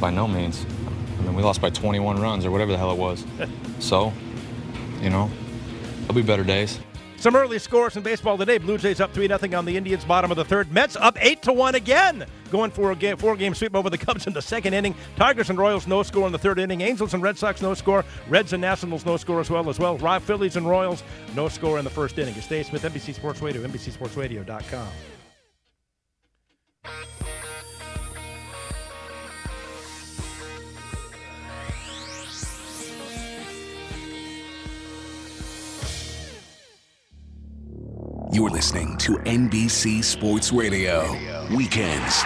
by no means. I mean, we lost by 21 runs or whatever the hell it was. So, there'll be better days. Some early scores in baseball today. Blue Jays up 3-0 on the Indians, bottom of the third. Mets up 8-1 again, going for a four-game sweep over the Cubs in the second inning. Tigers and Royals no score in the third inning. Angels and Red Sox no score. Reds and Nationals no score as well. Phillies and Royals no score in the first inning. It's Dave Smith, NBC Sports Radio, NBCSportsRadio.com. You're listening to NBC Sports Radio. Weekends.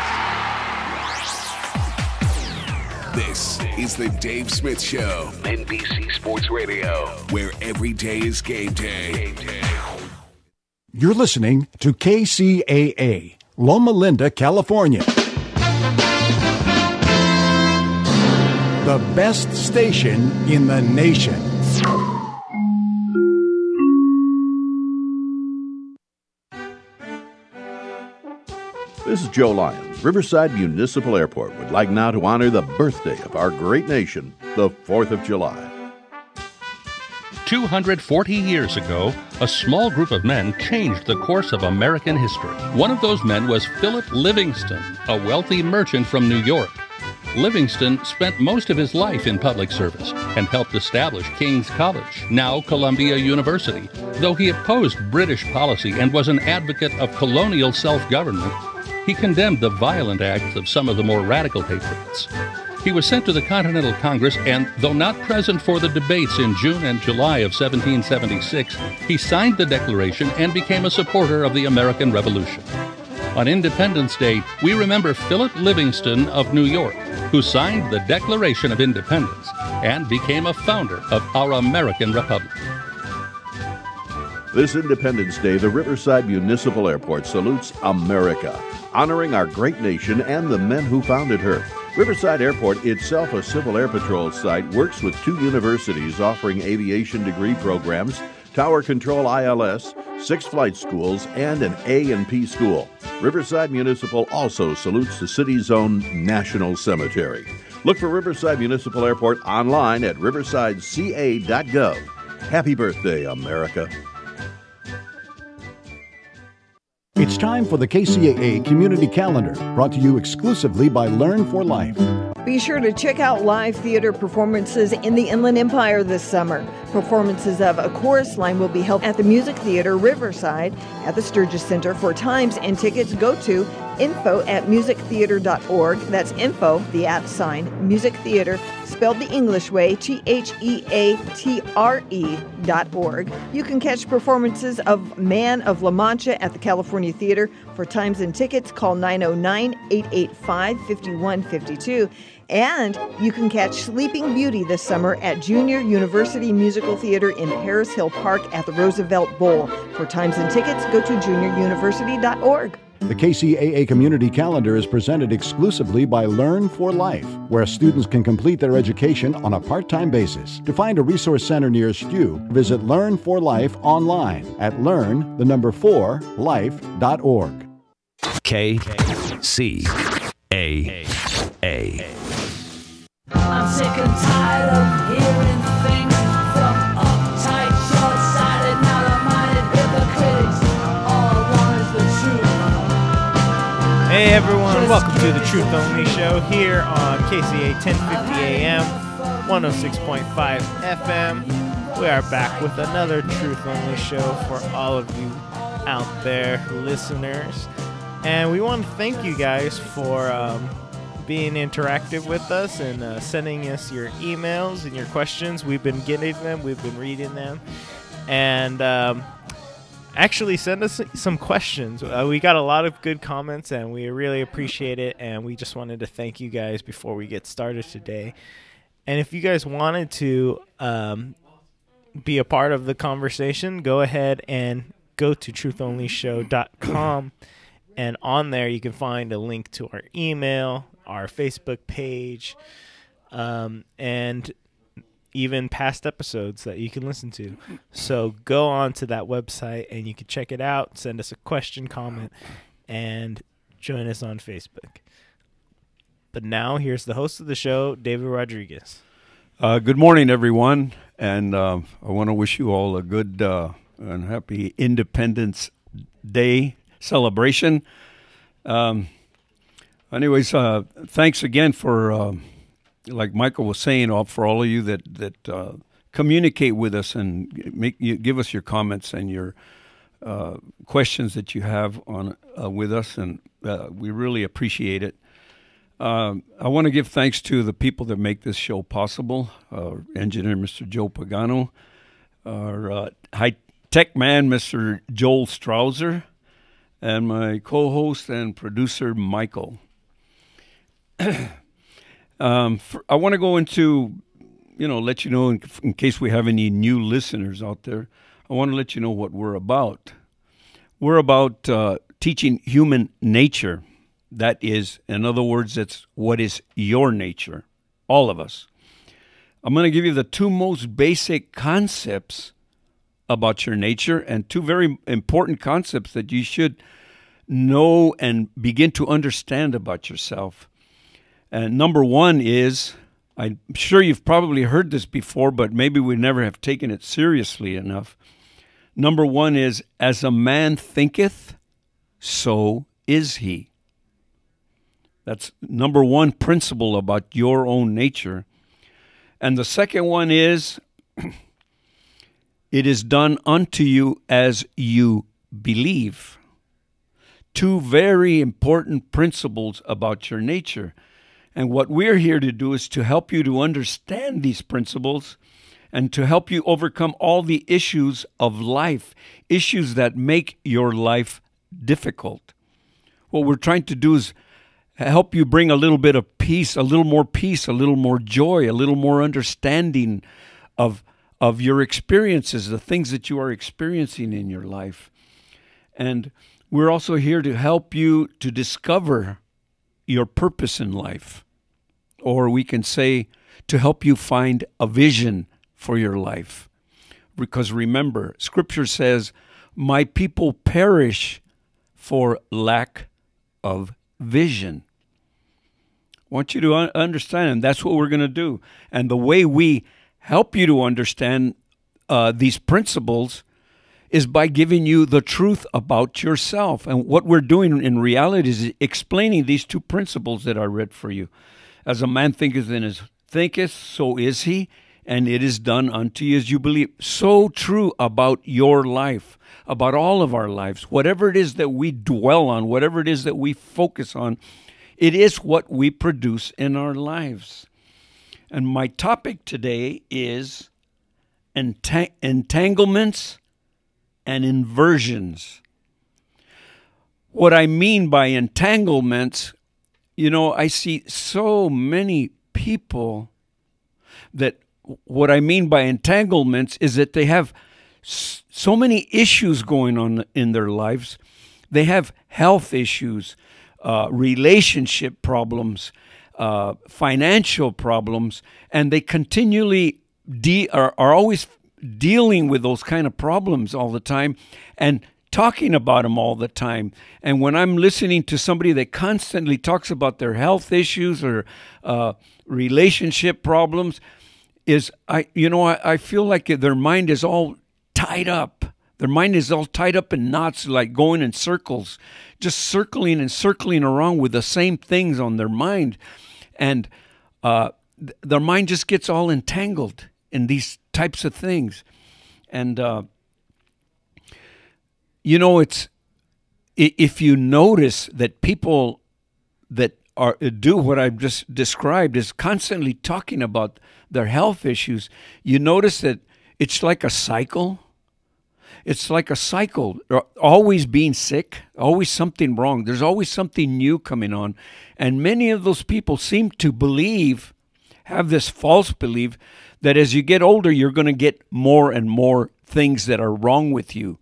This is the Dave Smith Show. NBC Sports Radio. Where every day is game day. You're listening to Kcaa, Loma Linda, California. The best station in the nation. This is Joe Lyons. Riverside Municipal Airport would like now to honor the birthday of our great nation, the 4th of July. 240 years ago, a small group of men changed the course of American history. One of those men was Philip Livingston, a wealthy merchant from New York. Livingston spent most of his life in public service and helped establish King's College, now Columbia University. Though he opposed British policy and was an advocate of colonial self-government, he condemned the violent acts of some of the more radical patriots. He was sent to the Continental Congress, and though not present for the debates in June and July of 1776, he signed the Declaration and became a supporter of the American Revolution. On Independence Day, we remember Philip Livingston of New York, who signed the Declaration of Independence and became a founder of our American Republic. This Independence Day, the Riverside Municipal Airport salutes America, honoring our great nation and the men who founded her. Riverside Airport, itself a Civil Air Patrol site, works with 2 universities offering aviation degree programs, Tower Control ILS, 6 flight schools, and an A&P school. Riverside Municipal also salutes the city's own National Cemetery. Look for Riverside Municipal Airport online at riversideca.gov. Happy birthday, America. It's time for the Kcaa Community Calendar, brought to you exclusively by Learn for Life. Be sure to check out live theater performances in the Inland Empire this summer. Performances of A Chorus Line will be held at the Music Theater Riverside at the Sturgis Center. For times and tickets, go to info@musictheater.org. That's info, the @ Music Theater, spelled the English way, THEATRE.org. You can catch performances of Man of La Mancha at the California Theater. For times and tickets, call 909-885-5152. And you can catch Sleeping Beauty this summer at Junior University Musical Theater in Harris Hill Park at the Roosevelt Bowl. For times and tickets, go to junioruniversity.org. The Kcaa Community Calendar is presented exclusively by Learn for Life, where students can complete their education on a part-time basis. To find a resource center nearest you, visit Learn for Life online at learn4life.org. Kcaa. I'm sick and tired of hearing things from uptight, short-sighted, narrow-minded hypocrites. All I want is the truth. Hey everyone, welcome to the Truth Only Show here on KCAA 1050 AM, 106.5 FM. We are back with another Truth Only Show for all of you out there listeners. And we want to thank you guys for being interactive with us and sending us your emails and your questions. We've been getting them. We've been reading them. And actually send us some questions. We got a lot of good comments, and we really appreciate it. And we just wanted to thank you guys before we get started today. And if you guys wanted to be a part of the conversation, go ahead and go to truthonlyshow.com. And on there, you can find a link to our email, our Facebook page, and even past episodes that you can listen to. So go on to that website, and you can check it out, send us a question, comment, and join us on Facebook. But now, here's the host of the show, David Rodriguez. Good morning, everyone, and I want to wish you all a good and happy Independence Day celebration. Anyways, thanks again for, like Michael was saying, for all of you that communicate with us and give us your comments and your questions that you have on with us, and we really appreciate it. I want to give thanks to the people that make this show possible. Our engineer, Mr. Joe Pagano, our high-tech man, Mr. Joel Strausser, and my co-host and producer, Michael. I want to go into, let you know, in case we have any new listeners out there, I want to let you know what we're about. We're about teaching human nature. That is, in other words, that's what is your nature, all of us. I'm going to give you the two most basic concepts about your nature and two very important concepts that you should know and begin to understand about yourself. And number one is, I'm sure you've probably heard this before, but maybe we never have taken it seriously enough. Number one is, as a man thinketh, so is he. That's number one principle about your own nature. And the second one is, it is done unto you as you believe. Two very important principles about your nature. And what we're here to do is to help you to understand these principles and to help you overcome all the issues of life, issues that make your life difficult. What we're trying to do is help you bring a little bit of peace, a little more joy, a little more understanding of your experiences, the things that you are experiencing in your life. And we're also here to help you to discover your purpose in life. Or we can say, to help you find a vision for your life. Because remember, Scripture says, my people perish for lack of vision. I want you to understand, and that's what we're going to do. And the way we help you to understand these principles is by giving you the truth about yourself. And what we're doing in reality is explaining these two principles that I read for you. As a man thinketh, so is he, and it is done unto you as you believe. So true about your life, about all of our lives. Whatever it is that we dwell on, whatever it is that we focus on, it is what we produce in our lives. And my topic today is entanglements and inversions. What I mean by entanglements, I see so many people that what I mean by entanglements is that they have so many issues going on in their lives. They have health issues, relationship problems, financial problems, and they continually are always dealing with those kind of problems all the time and talking about them all the time. And when I'm listening to somebody that constantly talks about their health issues or relationship problems, I feel like their mind is all tied up. Their mind is all tied up in knots, like going in circles, just circling and circling around with the same things on their mind. And their mind just gets all entangled in these types of things. And, it's if you notice that people that do what I've just described is constantly talking about their health issues, you notice that it's like a cycle. It's like a cycle, always being sick, always something wrong. There's always something new coming on. And many of those people seem to have this false belief that as you get older, you're going to get more and more things that are wrong with you,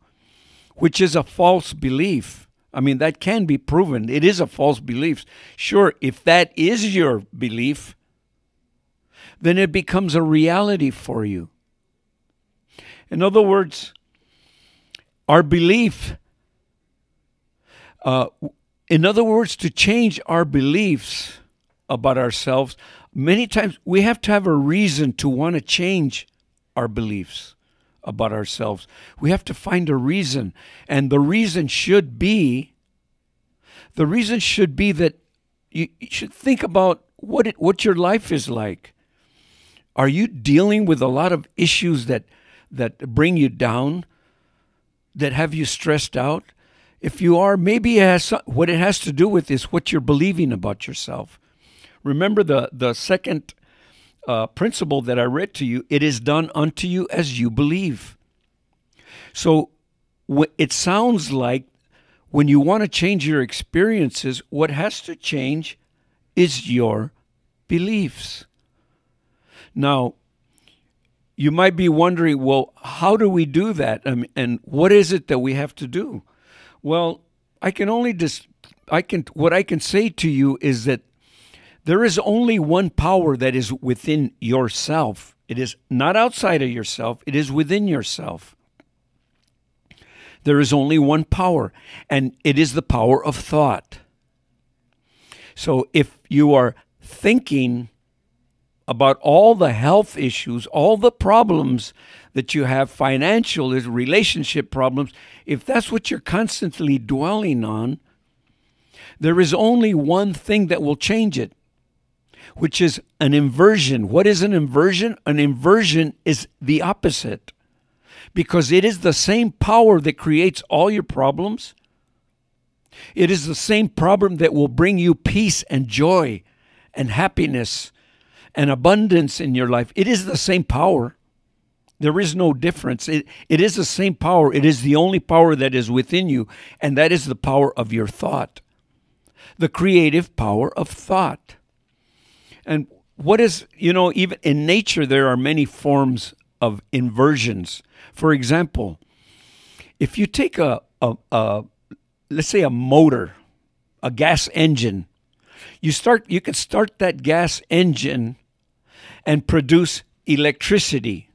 which is a false belief. I mean, that can be proven. It is a false belief. Sure, if that is your belief, then it becomes a reality for you. In other words, our belief, to change our beliefs, about ourselves, many times we have to have a reason to want to change our beliefs about ourselves. We have to find a reason. And the reason should be that you should think about what your life is like. Are you dealing with a lot of issues that bring you down, that have you stressed out? If you are, maybe what it has to do with is what you're believing about yourself. Remember the second principle that I read to you, it is done unto you as you believe. So it sounds like when you want to change your experiences, what has to change is your beliefs. Now, you might be wondering, well, how do we do that? And what is it that we have to do? Well, what I can say to you is that there is only one power that is within yourself. It is not outside of yourself. It is within yourself. There is only one power, and it is the power of thought. So if you are thinking about all the health issues, all the problems that you have, financial, relationship problems, if that's what you're constantly dwelling on, there is only one thing that will change it, which is an inversion. What is an inversion? An inversion is the opposite, because it is the same power that creates all your problems. It is the same problem that will bring you peace and joy and happiness and abundance in your life. It is the same power. There is no difference. It is the same power. It is the only power that is within you, and that is the power of your thought, the creative power of thought. And what is, even in nature, there are many forms of inversions. For example, if you take let's say a motor, a gas engine, you can start that gas engine and produce electricity.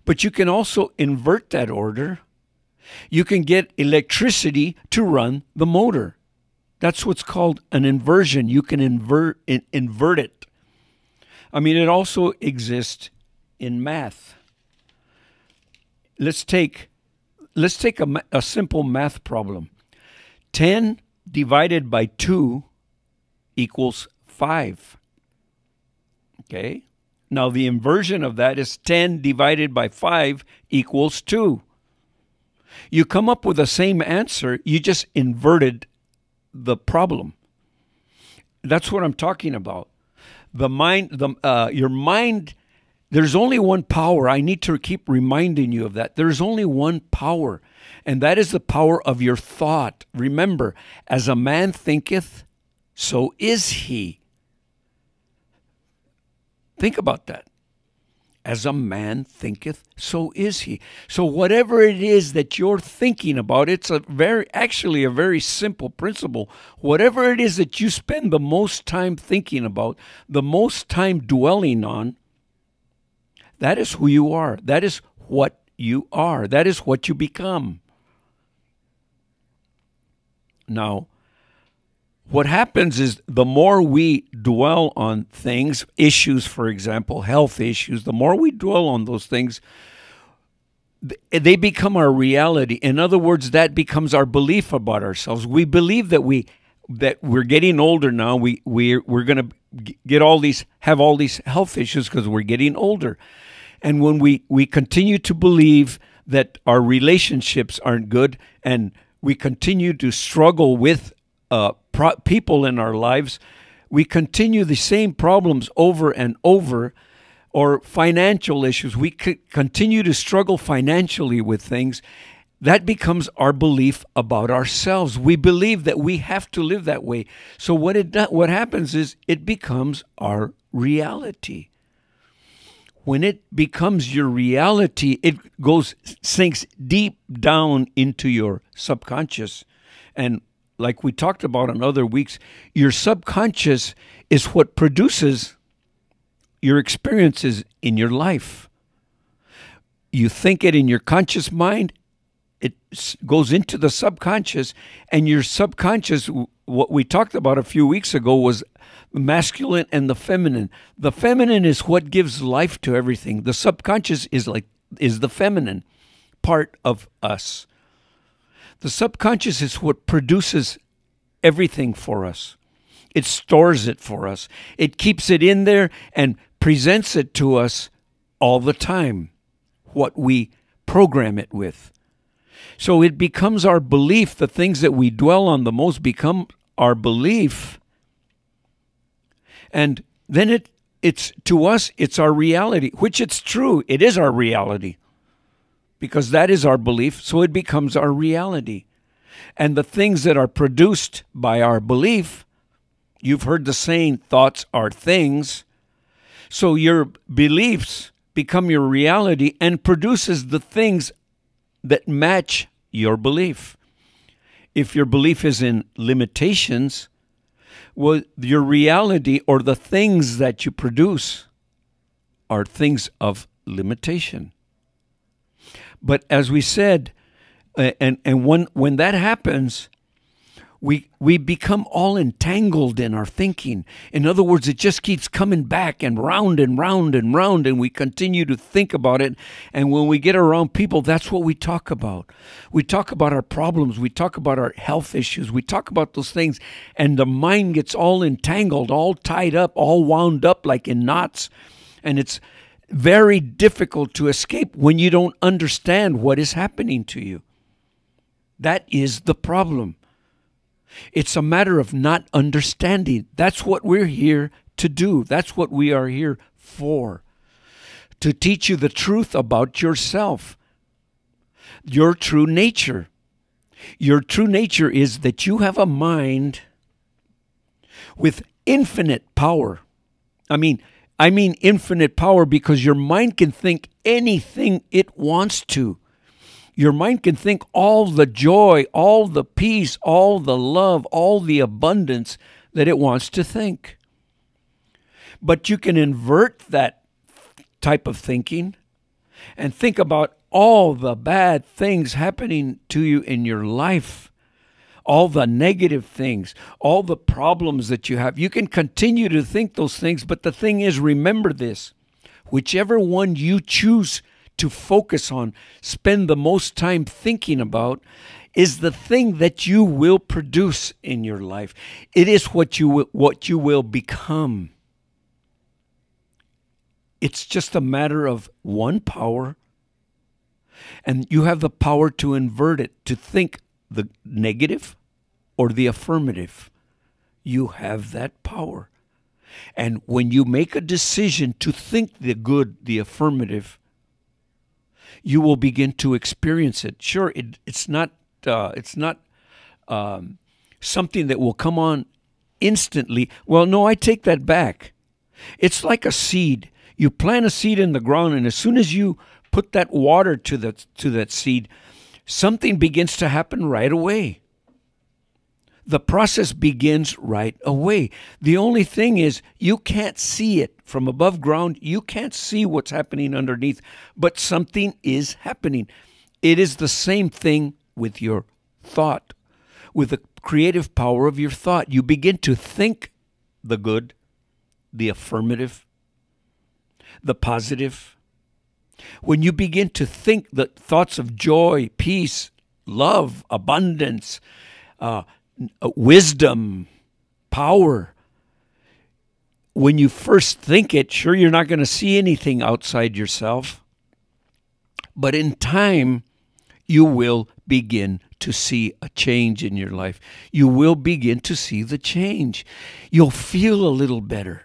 But you can also invert that order. You can get electricity to run the motor. That's what's called an inversion. You can invert it. It also exists in math. Let's take a simple math problem. 10 divided by 2 equals 5. Okay? Now the inversion of that is 10 divided by 5 equals 2. You come up with the same answer, you just inverted the problem. That's what I'm talking about. Your mind, there's only one power. I need to keep reminding you of that. There's only one power, and that is the power of your thought. Remember, as a man thinketh, so is he. Think about that. As a man thinketh, so is he. So whatever it is that you're thinking about, it's actually a very simple principle. Whatever it is that you spend the most time thinking about, the most time dwelling on, that is who you are. That is what you are. That is what you become. Now, what happens is the more we dwell on things, issues, for example, health issues, the more we dwell on those things, they become our reality. In other words, that becomes our belief about ourselves. We believe that we're getting older now. We're going to have all these health issues because we're getting older. And when we continue to believe that our relationships aren't good, and we continue to struggle with people in our lives, we continue the same problems over and over, or financial issues. We continue to struggle financially with things. That becomes our belief about ourselves. We believe that we have to live that way. So what happens is it becomes our reality. When it becomes your reality, it sinks deep down into your subconscious. And like we talked about on other weeks, your subconscious is what produces your experiences in your life. You think it in your conscious mind, it goes into the subconscious, and your subconscious what we talked about a few weeks ago was the masculine and the feminine. The feminine is what gives life to everything. The subconscious is the feminine part of us. The subconscious is what produces everything for us. It stores it for us. It keeps it in there and presents it to us all the time, what we program it with. So it becomes our belief. The things that we dwell on the most become our belief. And then it's to us, it's our reality, which it's true. It is our reality because that is our belief. So it becomes our reality. And the things that are produced by our belief, you've heard the saying, thoughts are things. So your beliefs become your reality and produces the things that match your belief. If your belief is in limitations, well, your reality or the things that you produce are things of limitation. But as we said, and when that happens, we become all entangled in our thinking. In other words, it just keeps coming back and round and round and round, and we continue to think about it. And when we get around people, that's what we talk about. We talk about our problems. We talk about our health issues. We talk about those things, and the mind gets all entangled, all tied up, all wound up like in knots. And it's very difficult to escape when you don't understand what is happening to you. That is the problem. It's a matter of not understanding. That's what we're here to do. That's what we are here for. To teach you the truth about yourself. Your true nature. Your true nature is that you have a mind with infinite power. I mean infinite power because your mind can think anything it wants to. Your mind can think all the joy, all the peace, all the love, all the abundance that it wants to think. But you can invert that type of thinking and think about all the bad things happening to you in your life, all the negative things, all the problems that you have. You can continue to think those things, but the thing is, remember this, whichever one you choose to focus on, spend the most time thinking about, is the thing that you will produce in your life. It is what you will become. It's just a matter of one power, and you have the power to invert it, to think the negative or the affirmative. You have that power. And when you make a decision to think the good, the affirmative, you will begin to experience it. Sure, it's not something that will come on instantly. Well, no, I take that back. It's like a seed. You plant a seed in the ground, and as soon as you put that water to that seed, something begins to happen right away. The process begins right away. The only thing is you can't see it from above ground. You can't see what's happening underneath, but something is happening. It is the same thing with your thought, with the creative power of your thought. You begin to think the good, the affirmative, the positive. When you begin to think the thoughts of joy, peace, love, abundance, wisdom, power, when you first think it, sure, you're not going to see anything outside yourself. But in time, you will begin to see a change in your life. You will begin to see the change. You'll feel a little better.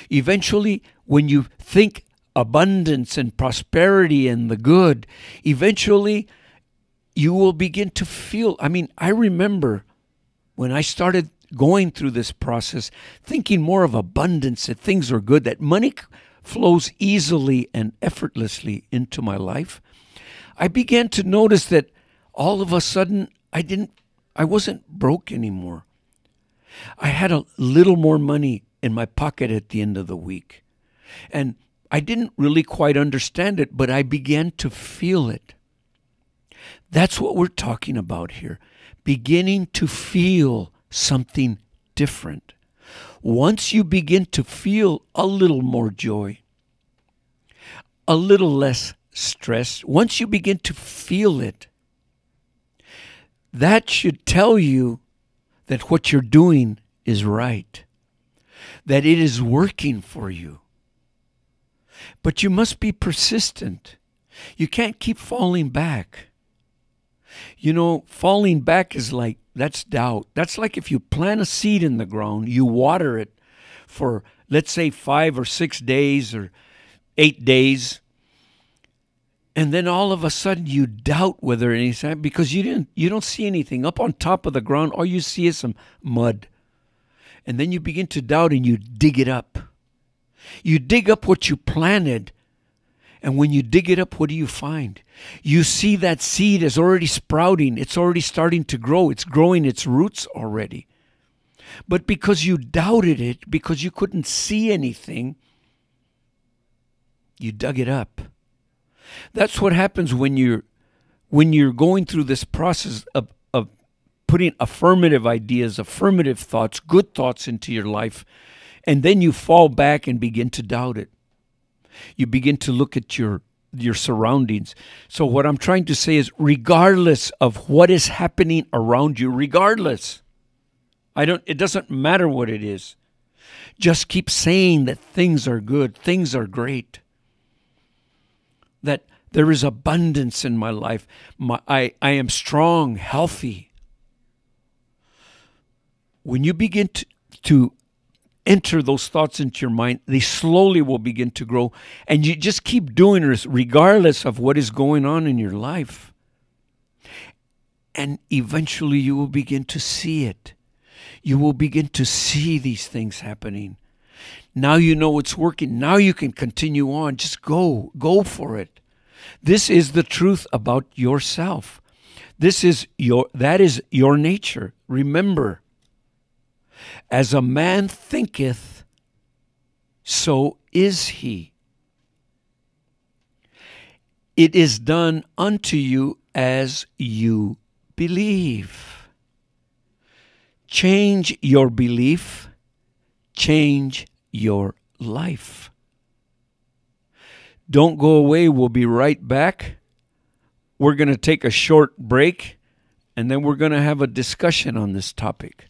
Eventually, when you think abundance and prosperity and the good, eventually you will begin to feel. I remember when I started going through this process, thinking more of abundance, that things are good, that money flows easily and effortlessly into my life. I began to notice that all of a sudden I wasn't broke anymore. I had a little more money in my pocket at the end of the week. And I didn't really quite understand it, but I began to feel it. That's what we're talking about here. Beginning to feel something different. Once you begin to feel a little more joy, a little less stress, once you begin to feel it, that should tell you that what you're doing is right, that it is working for you. But you must be persistent. You can't keep falling back. You know, falling back is like, that's doubt. That's like if you plant a seed in the ground, you water it for, let's say, 5 or 6 days or 8 days, and then all of a sudden you doubt whether anything, because you don't see anything up on top of the ground. All you see is some mud. And then you begin to doubt and you dig it up. You dig up what you planted. And when you dig it up, what do you find? You see that seed is already sprouting. It's already starting to grow. It's growing its roots already. But because you doubted it, because you couldn't see anything, you dug it up. That's what happens when you're going through this process of putting affirmative ideas, affirmative thoughts, good thoughts into your life, and then you fall back and begin to doubt it. You begin to look at your surroundings. So what I'm trying to say is, regardless of what is happening around you, regardless, it doesn't matter what it is. Just keep saying that things are good, things are great, that there is abundance in my life. I am strong, healthy. When you begin to enter those thoughts into your mind, they slowly will begin to grow. And you just keep doing this regardless of what is going on in your life. And eventually you will begin to see it. You will begin to see these things happening. Now you know it's working. Now you can continue on. Just go for it. This is the truth about yourself. That is your nature. Remember, as a man thinketh, so is he. It is done unto you as you believe. Change your belief, change your life. Don't go away. We'll be right back. We're going to take a short break, and then we're going to have a discussion on this topic.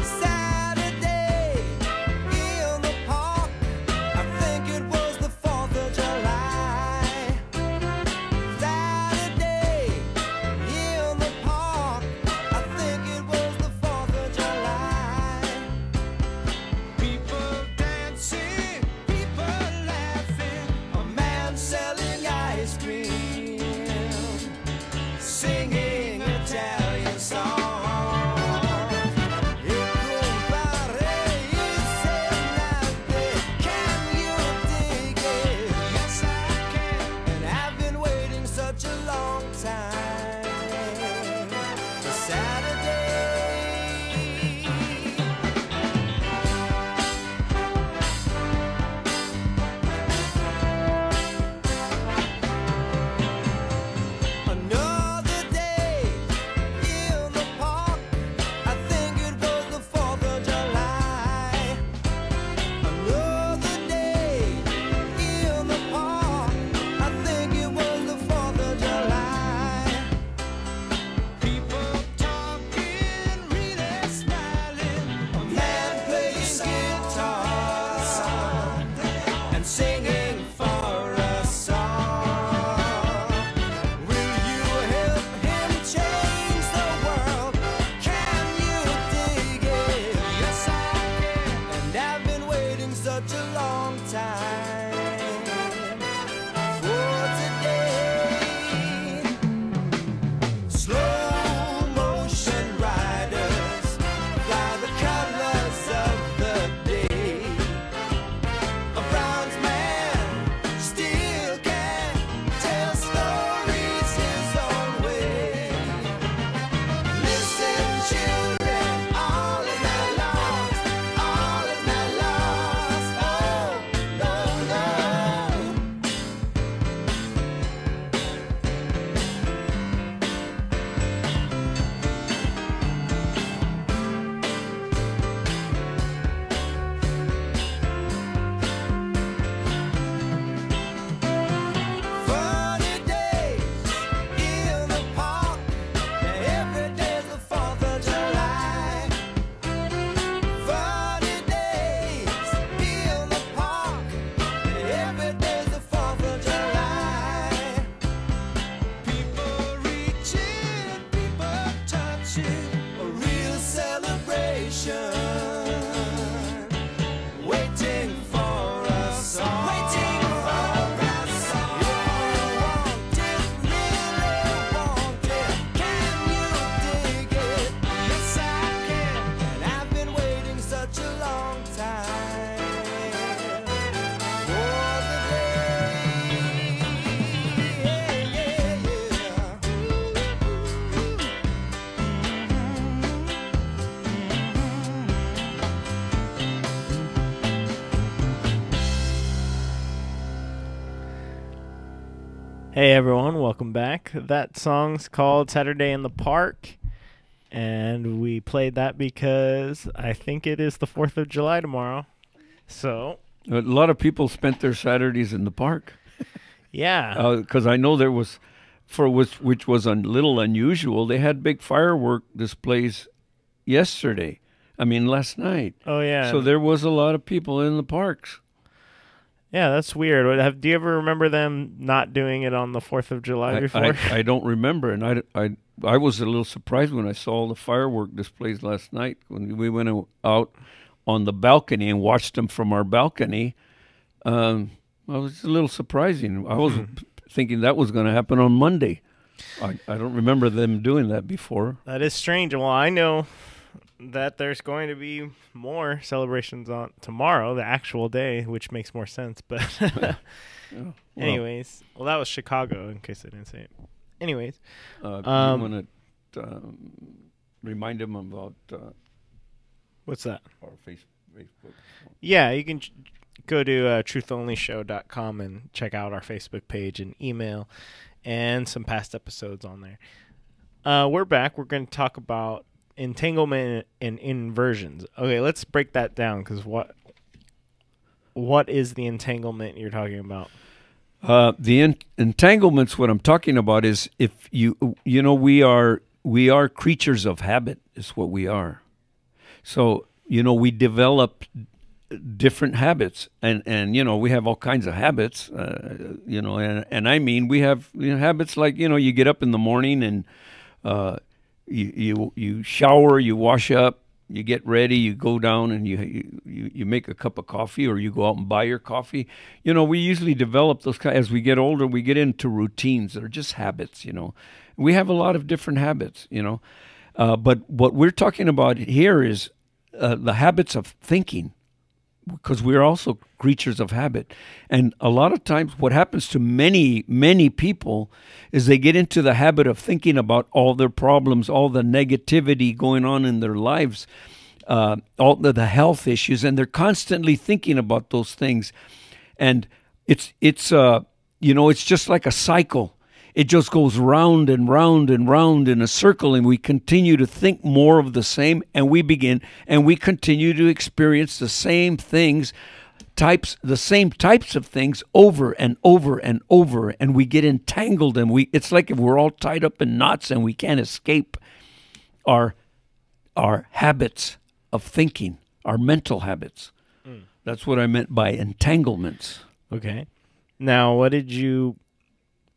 Saturday, feel Hey everyone, welcome back. That song's called Saturday in the Park, and we played that because I think it is the 4th of July tomorrow. So A lot of people spent their Saturdays in the park. yeah. Because I know there was, which was a little unusual, they had big firework displays last night. Oh yeah. So there was a lot of people in the parks. Yeah, that's weird. Do you ever remember them not doing it on the 4th of July before? I don't remember, and I was a little surprised when I saw the firework displays last night when we went out on the balcony and watched them from our balcony. I was a little surprising. I was thinking that was going to happen on Monday. I don't remember them doing that before. That is strange. Well, I know that there's going to be more celebrations on tomorrow, the actual day, which makes more sense. But anyways, that was Chicago, in case I didn't say it. Anyways. Do you want to remind them about... what's that? Our Facebook. Yeah, you can go to truthonlyshow.com and check out our Facebook page and email and some past episodes on there. We're back. We're going to talk about entanglement and inversions. Okay, let's break that down, because what is the entanglement you're talking about? The entanglements, what I'm talking about is if we are creatures of habit is what we are. So, we develop different habits, and we have all kinds of habits, and I mean, we have habits like, you get up in the morning and you shower, you wash up, you get ready, you go down and you make a cup of coffee, or you go out and buy your coffee. We usually develop those as we get older. We get into routines that are just habits. We have a lot of different habits. But what we're talking about here is the habits of thinking, because we're also creatures of habit. And a lot of times what happens to many, many people is they get into the habit of thinking about all their problems, all the negativity going on in their lives, all the health issues, and they're constantly thinking about those things. And it's just like a cycle. It just goes round and round and round in a circle, and we continue to think more of the same, and we continue to experience the same the same types of things over and over and over, and we get entangled, and it's like if we're all tied up in knots and we can't escape our habits of thinking, our mental habits. That's what I meant by entanglements. Okay. Now,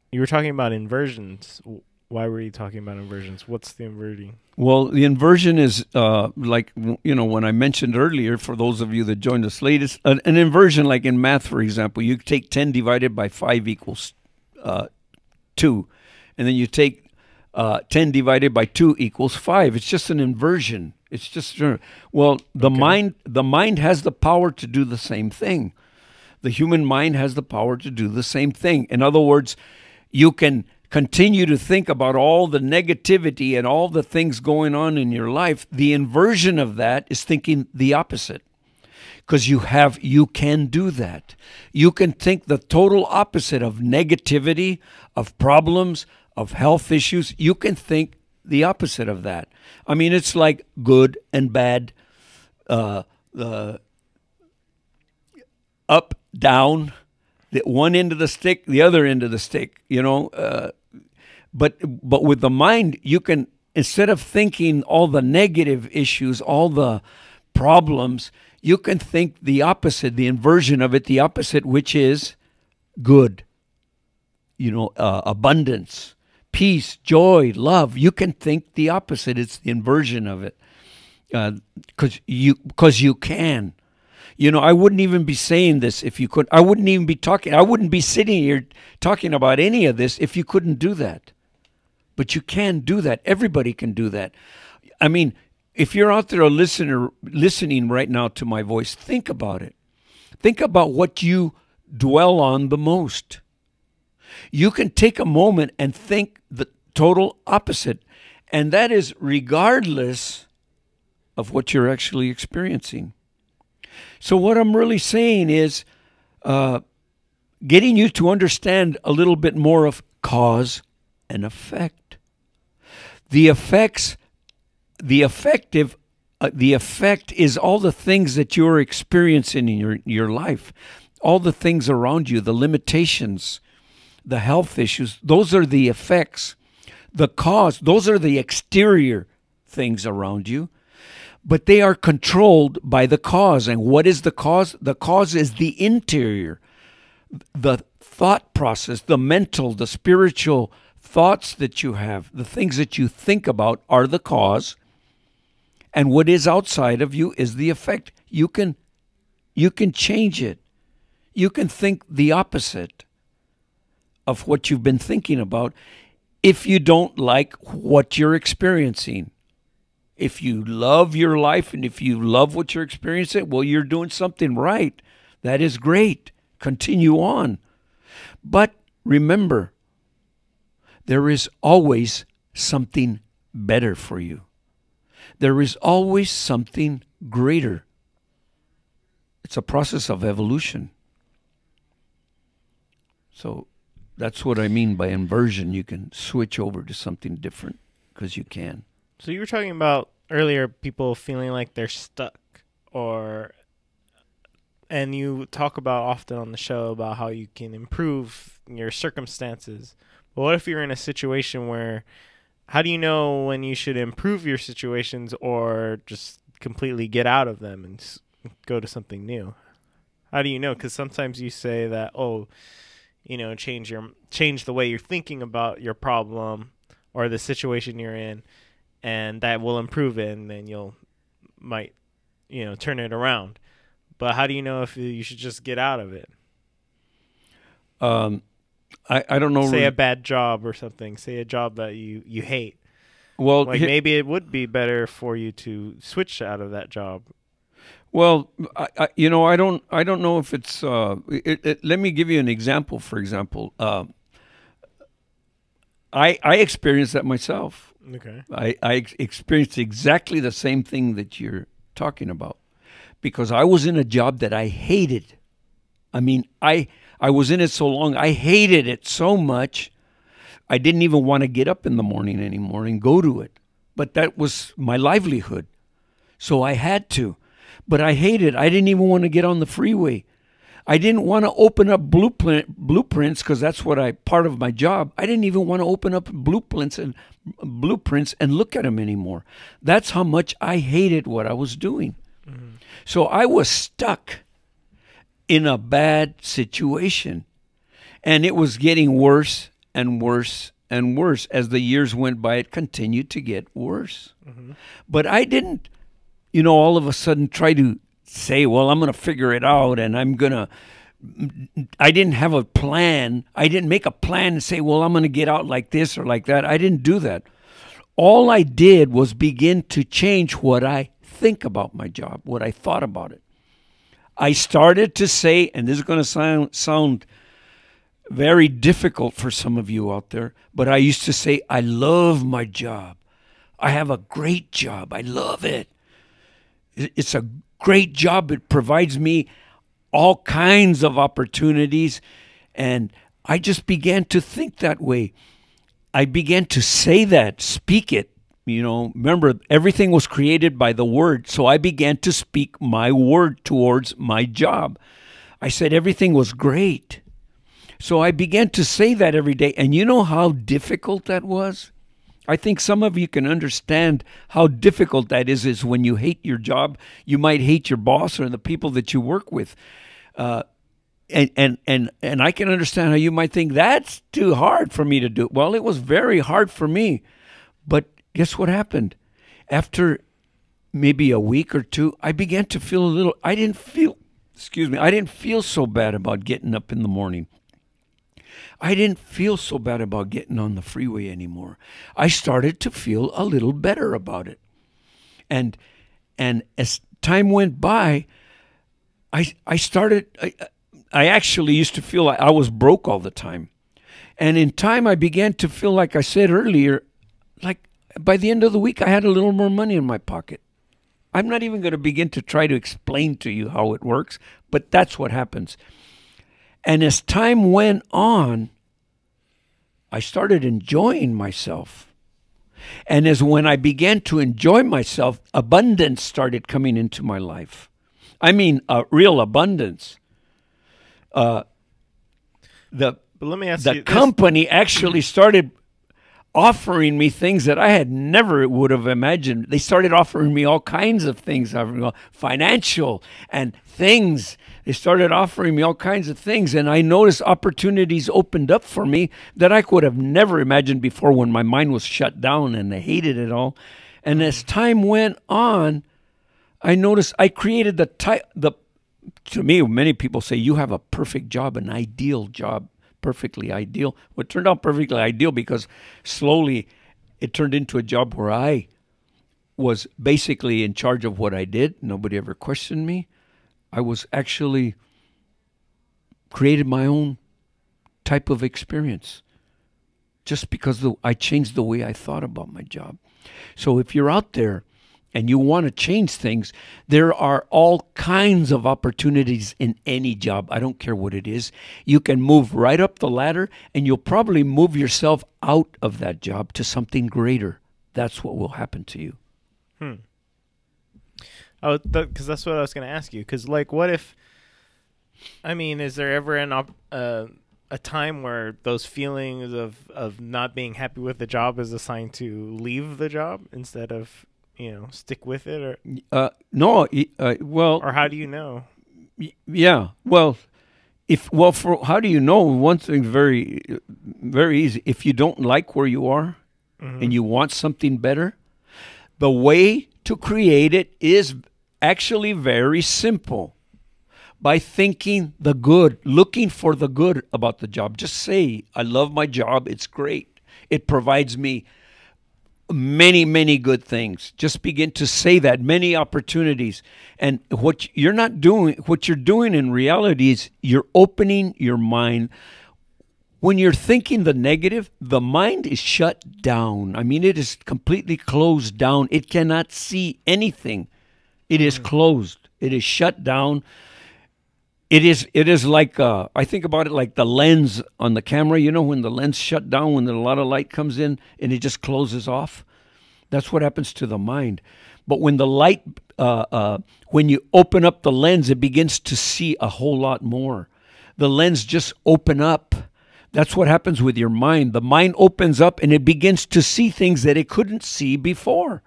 you were talking about inversions. Why were you talking about inversions? What's the inverting? Well, the inversion is when I mentioned earlier, for those of you that joined us latest, an inversion, like in math, for example, you take 10 divided by 5 equals 2. And then you take 10 divided by 2 equals 5. It's just an inversion. It's just, the mind has the power to do the same thing. The human mind has the power to do the same thing. In other words, you can continue to think about all the negativity and all the things going on in your life. The inversion of that is thinking the opposite, because you can do that. You can think the total opposite of negativity, of problems, of health issues. You can think the opposite of that. I mean, it's like good and bad, the up, down, the one end of the stick, the other end of the stick, but with the mind, you can, instead of thinking all the negative issues, all the problems, you can think the opposite, the inversion of it, the opposite, which is good, abundance, peace, joy, love. You can think the opposite. It's the inversion of it, because you can. I wouldn't even be saying this if you could. I wouldn't even be talking. I wouldn't be sitting here talking about any of this if you couldn't do that. But you can do that. Everybody can do that. I mean, if you're out there listening right now to my voice, think about it. Think about what you dwell on the most. You can take a moment and think the total opposite, and that is regardless of what you're actually experiencing. So what I'm really saying is, getting you to understand a little bit more of cause and effect. The effect is all the things that you're experiencing in your life, all the things around you, the limitations, the health issues. Those are the effects. The cause, those are the exterior things around you, but they are controlled by the cause. And what is the cause? The cause is the interior, the thought process, the mental, the spiritual thoughts that you have, the things that you think about are the cause. And what is outside of you is the effect. You can change it. You can think the opposite of what you've been thinking about if you don't like what you're experiencing. If you love your life and if you love what you're experiencing, well, you're doing something right. That is great. Continue on. But remember, there is always something better for you. There is always something greater. It's a process of evolution. So that's what I mean by inversion. You can switch over to something different because you can. So you were talking about earlier people feeling like they're stuck, and you talk about often on the show about how you can improve your circumstances. But what if you're in a situation where, how do you know when you should improve your situations or just completely get out of them and go to something new? How do you know? Because sometimes you say that, change the way you're thinking about your problem or the situation you're in, and that will improve it, and then might turn it around. But how do you know if you should just get out of it? I don't know. Say a bad job or something. Say a job that you hate. Well, maybe it would be better for you to switch out of that job. Well, I don't know if it's. Let me give you an example. For example, I experienced that myself. Okay. I experienced exactly the same thing that you're talking about, because I was in a job that I hated. I mean, I was in it so long, I hated it so much, I didn't even want to get up in the morning anymore and go to it. But that was my livelihood, so I had to. But I hated it. I didn't even want to get on the freeway. I didn't want to open up blueprints because that's part of my job. I didn't even want to open up blueprints and look at them anymore. That's how much I hated what I was doing. Mm-hmm. So I was stuck in a bad situation, and it was getting worse and worse and worse. As the years went by, it continued to get worse. Mm-hmm. But I didn't, all of a sudden try to say, well, I'm going to figure it out, and I didn't have a plan. I didn't make a plan and say, well, I'm going to get out like this or like that. I didn't do that. All I did was begin to change what I think about my job, what I thought about it. I started to say, and this is going to sound very difficult for some of you out there, but I used to say, I love my job. I have a great job. I love it. It's a great job. It provides me all kinds of opportunities. And I just began to think that way. I began to say that, speak it. Remember, everything was created by the word. So I began to speak my word towards my job. I said everything was great. So I began to say that every day. And you know how difficult that was? I think some of you can understand how difficult that is when you hate your job. You might hate your boss or the people that you work with. And I can understand how you might think that's too hard for me to do. Well, it was very hard for me. But guess what happened? After maybe a week or two, I began to feel I didn't feel so bad about getting up in the morning. I didn't feel so bad about getting on the freeway anymore. I started to feel a little better about it. And as time went by, I actually used to feel like I was broke all the time. And in time, I began to feel, like I said earlier, like by the end of the week, I had a little more money in my pocket. I'm not even going to begin to try to explain to you how it works, but that's what happens. And as time went on, I started enjoying myself. And as when I began to enjoy myself, abundance started coming into my life. I mean, real abundance. But let me ask the you, company actually started offering me things that I had never would have imagined. They started offering me all kinds of things, financial and things. They started offering me all kinds of things, and I noticed opportunities opened up for me that I could have never imagined before when my mind was shut down and I hated it all. And as time went on, I noticed I created to me, many people say, you have a perfect job, an ideal job. Perfectly ideal. Well, it turned out perfectly ideal because slowly it turned into a job where I was basically in charge of what I did. Nobody ever questioned me. I was actually created my own type of experience just because I changed the way I thought about my job. So if you're out there and you want to change things, there are all kinds of opportunities in any job. I don't care what it is. You can move right up the ladder, and you'll probably move yourself out of that job to something greater. That's what will happen to you. Oh, because that's what I was going to ask you. Because, like, what if? I mean, is there ever a time where those feelings of not being happy with the job is assigned to leave the job instead of, stick with it, or no? Well, or how do you know? Yeah. Well, how do you know? One thing very, very easy. If you don't like where you are, and you want something better, the way to create it is actually very simple. By thinking the good, looking for the good about the job. Just say, I love my job. It's great. It provides me many, many good things. Just begin to say that, many opportunities. And what you're doing in reality is you're opening your mind. When you're thinking the negative, the mind is shut down. I mean, it is completely closed down. It cannot see anything. It is closed. It is shut down. It is like, I think about it like the lens on the camera. You know, when the lens shut down, when a lot of light comes in and it just closes off. That's what happens to the mind. But when the light, when you open up the lens, it begins to see a whole lot more. The lens just open up. That's what happens with your mind. The mind opens up and it begins to see things that it couldn't see before.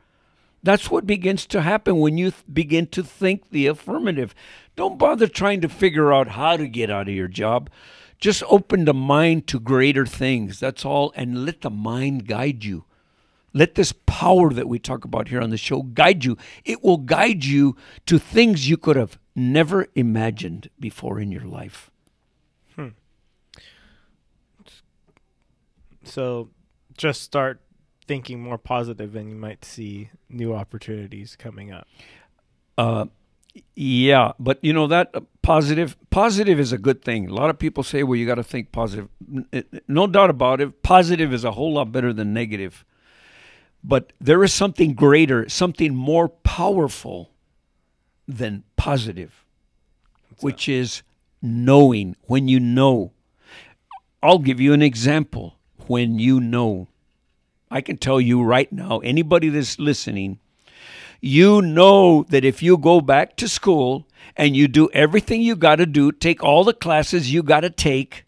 That's what begins to happen when you begin to think the affirmative. Don't bother trying to figure out how to get out of your job. Just open the mind to greater things. That's all. And let the mind guide you. Let this power that we talk about here on the show guide you. It will guide you to things you could have never imagined before in your life. So just start thinking more positive and you might see new opportunities coming up. Yeah, but that positive is a good thing. A lot of people say, well, you got to think positive. No doubt about it. Positive is a whole lot better than negative. But there is something greater, something more powerful than positive, which is knowing. When you know. I'll give you an example. When you know. I can tell you right now, anybody that's listening, you know that if you go back to school and you do everything you got to do, take all the classes you got to take,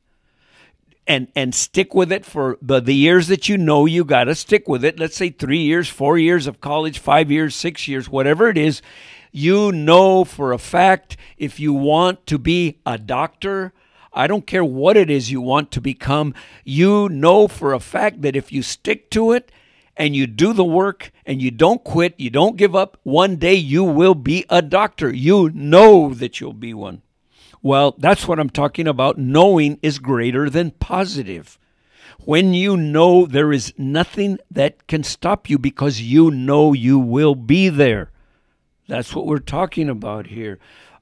and stick with it for the years that you know you got to stick with it. Let's say 3 years, 4 years of college, 5 years, 6 years, whatever it is. You know for a fact if you want to be a doctor, I don't care what it is you want to become, you know for a fact that if you stick to it and you do the work and you don't quit, you don't give up, one day you will be a doctor. You know that you'll be one. Well, that's what I'm talking about. Knowing is greater than positive. When you know, there is nothing that can stop you because you know you will be there. That's what we're talking about here.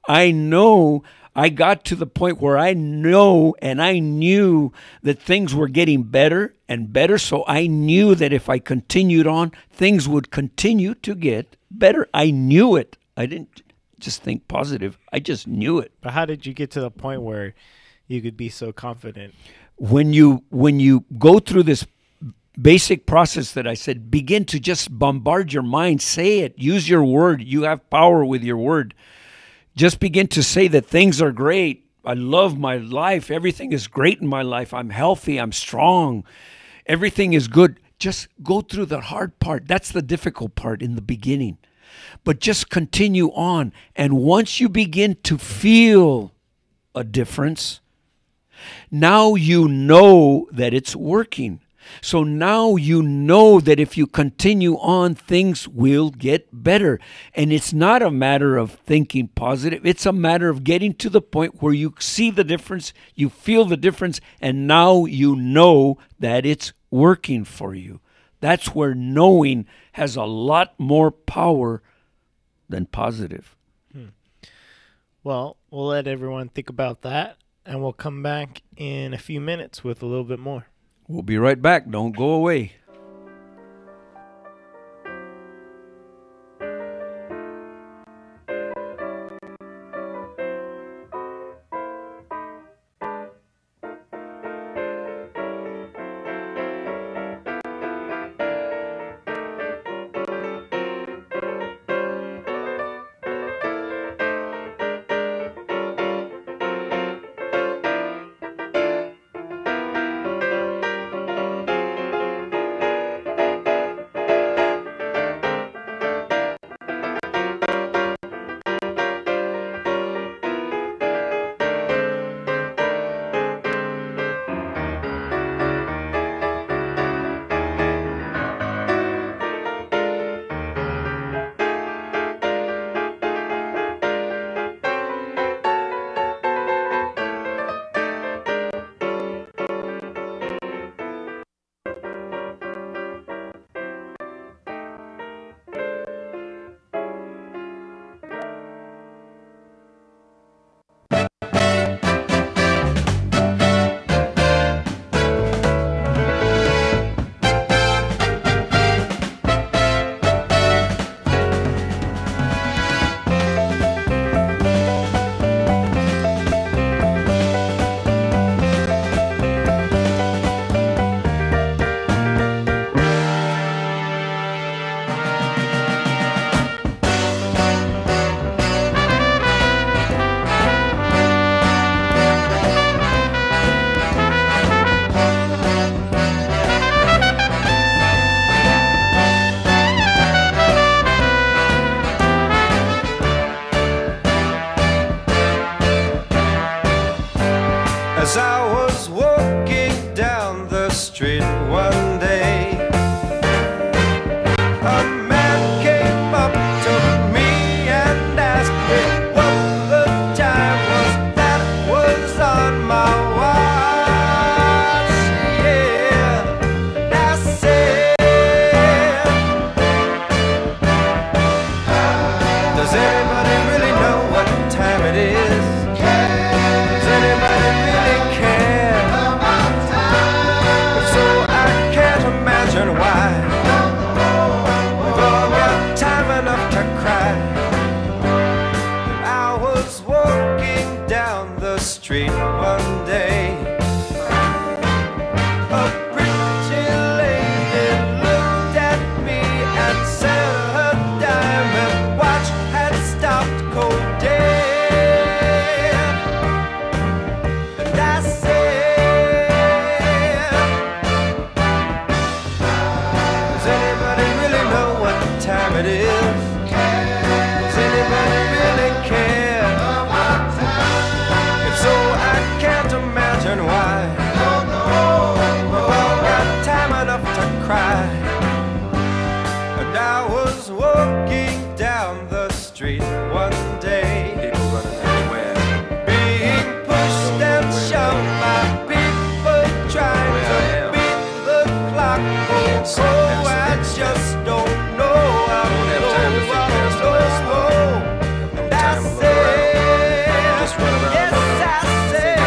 I know I got to the point where I know and I knew that things were getting better and better. So I knew that if I continued on, things would continue to get better. I knew it. I didn't just think positive. I just knew it. But how did you get to the point where you could be so confident. When you go through this basic process that I said, begin to just bombard your mind, say it, use your word. You have power with your word. Just begin to say that things are great. I love my life. Everything is great in my life. I'm healthy. I'm strong. Everything is good. Just go through the hard part. That's the difficult part in the beginning. But just continue on. And once you begin to feel a difference, now you know that it's working. So now you know that if you continue on, things will get better. And it's not a matter of thinking positive. It's a matter of getting to the point where you see the difference, you feel the difference, and now you know that it's working for you. That's where knowing has a lot more power than positive. Well, we'll let everyone think about that, and we'll come back in a few minutes with a little bit more. We'll be right back. Don't go away. As I was walking down the street one day, a man came up to me and asked me what the time was that was on my watch. Yeah, I said, does anybody really know what time it is? Does anybody really care? If so, I can't imagine why. We've all got time enough to cry. And I was walking down the street one day. A pretty lady looked at me and said her diamond watch had stopped cold dead. And I said, does anybody really know what time it is? Does anybody really care? If so, I can't imagine why. We've all got time enough to cry. And I was walking down the street one day, people running everywhere, being pushed and shoved by people trying to beat the clock. Oh, I just don't know. I don't know. And I said, yes, I said,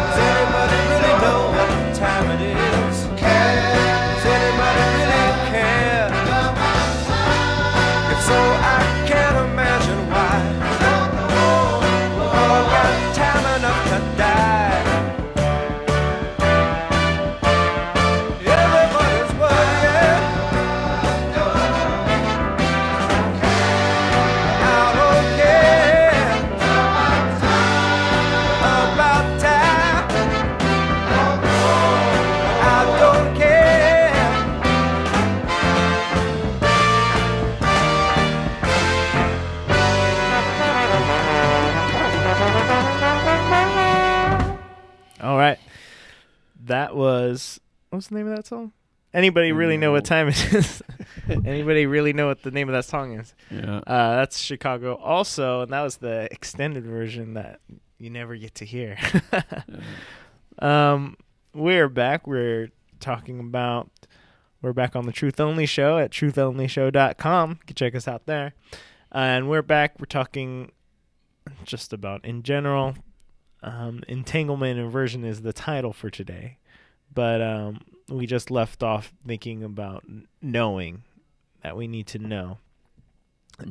does anybody really know what time it is? Does anybody really care? If so, I can't imagine why. We've all got time enough That was, what's the name of that song? Anybody really know what time it is? Anybody really know what the name of that song is? Yeah. That's Chicago also, and that was the extended version that you never get to hear. We're back. We're back on the Truth Only Show at trutholnyshow.com. You can check us out there. And we're back. We're talking just about in general. Entanglement and inversion is the title for today. But we just left off thinking about knowing that we need to know.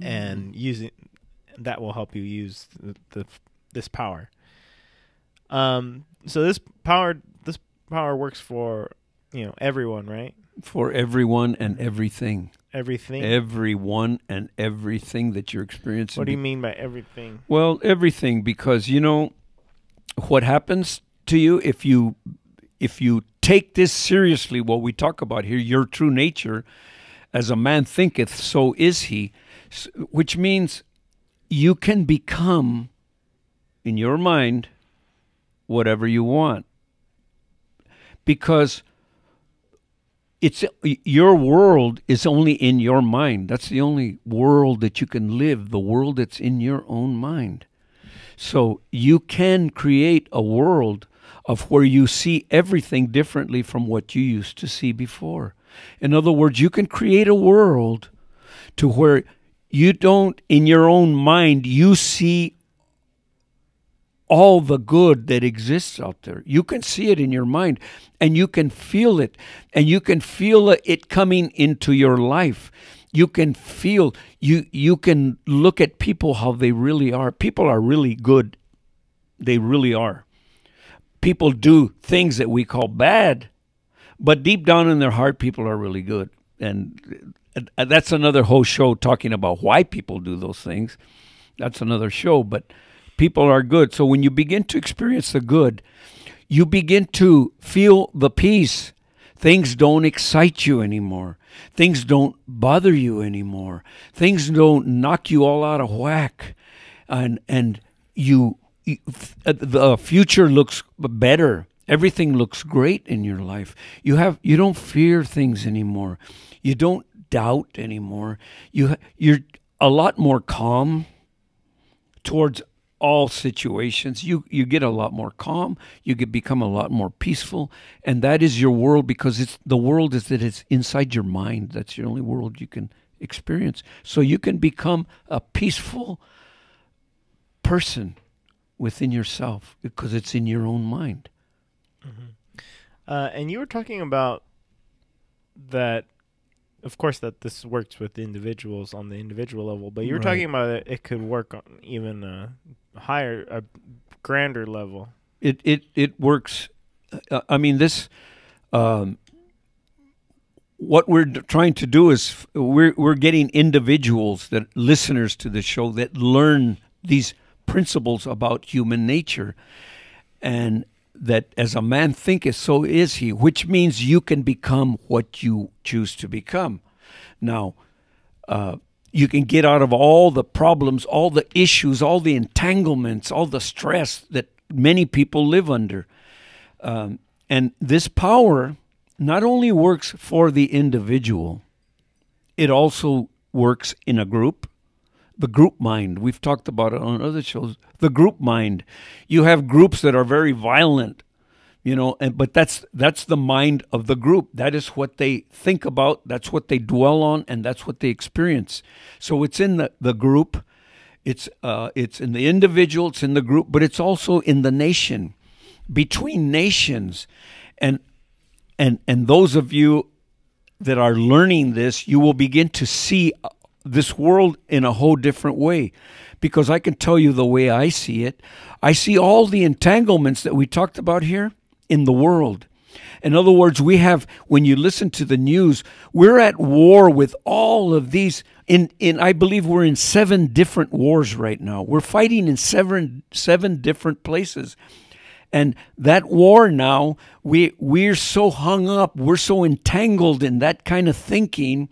And using that will help you use this power. So this power works for everyone, right? For everyone and everything. Everything. Everyone and everything that you're experiencing. What do you mean by everything? Well, everything, because what happens to you if you take this seriously, what we talk about here, your true nature, as a man thinketh, so is he, which means you can become, in your mind, whatever you want. Because your world is only in your mind. That's the only world that you can live, the world that's in your own mind. So you can create a world of where you see everything differently from what you used to see before. In other words, you can create a world to where you don't, in your own mind, you see all the good that exists out there. You can see it in your mind, and you can feel it, and you can feel it coming into your life. You can feel, you can look at people how they really are. People are really good. They really are. People do things that we call bad, but deep down in their heart, people are really good. And that's another whole show talking about why people do those things. That's another show, but people are good. So when you begin to experience the good, you begin to feel the peace. Things don't excite you anymore. Things don't bother you anymore. Things don't knock you all out of whack. And the future looks better. Everything looks great in your life. You don't fear things anymore. You don't doubt anymore. You're a lot more calm towards all situations. You get a lot more calm. You become a lot more peaceful, and that is your world, because the world is that it's inside your mind. That's the only world you can experience. So you can become a peaceful person within yourself because it's in your own mind. Mm-hmm. And you were talking about that, of course, that this works with individuals on the individual level, but you were talking about it could work on even a grander level. It works. I mean, this. What we're trying to do is we're getting individuals, that listeners to the show, that learn these principles about human nature, and that as a man thinketh, so is he, which means you can become what you choose to become. Now, you can get out of all the problems, all the issues, all the entanglements, all the stress that many people live under. And this power not only works for the individual, it also works in a group. The group mind, we've talked about it on other shows. The group mind. You have groups that are very violent, but that's the mind of the group. That is what they think about, that's what they dwell on, and that's what they experience. So it's in the group, it's in the individual, it's in the group, but it's also in the nation, between nations. And those of you that are learning this, you will begin to see this world in a whole different way. Because I can tell you the way I see it. I see all the entanglements that we talked about here in the world. In other words, when you listen to the news, we're at war with all of these. I believe we're in 7 different wars right now. We're fighting in seven different places. And that war now, we're so hung up, we're so entangled in that kind of thinking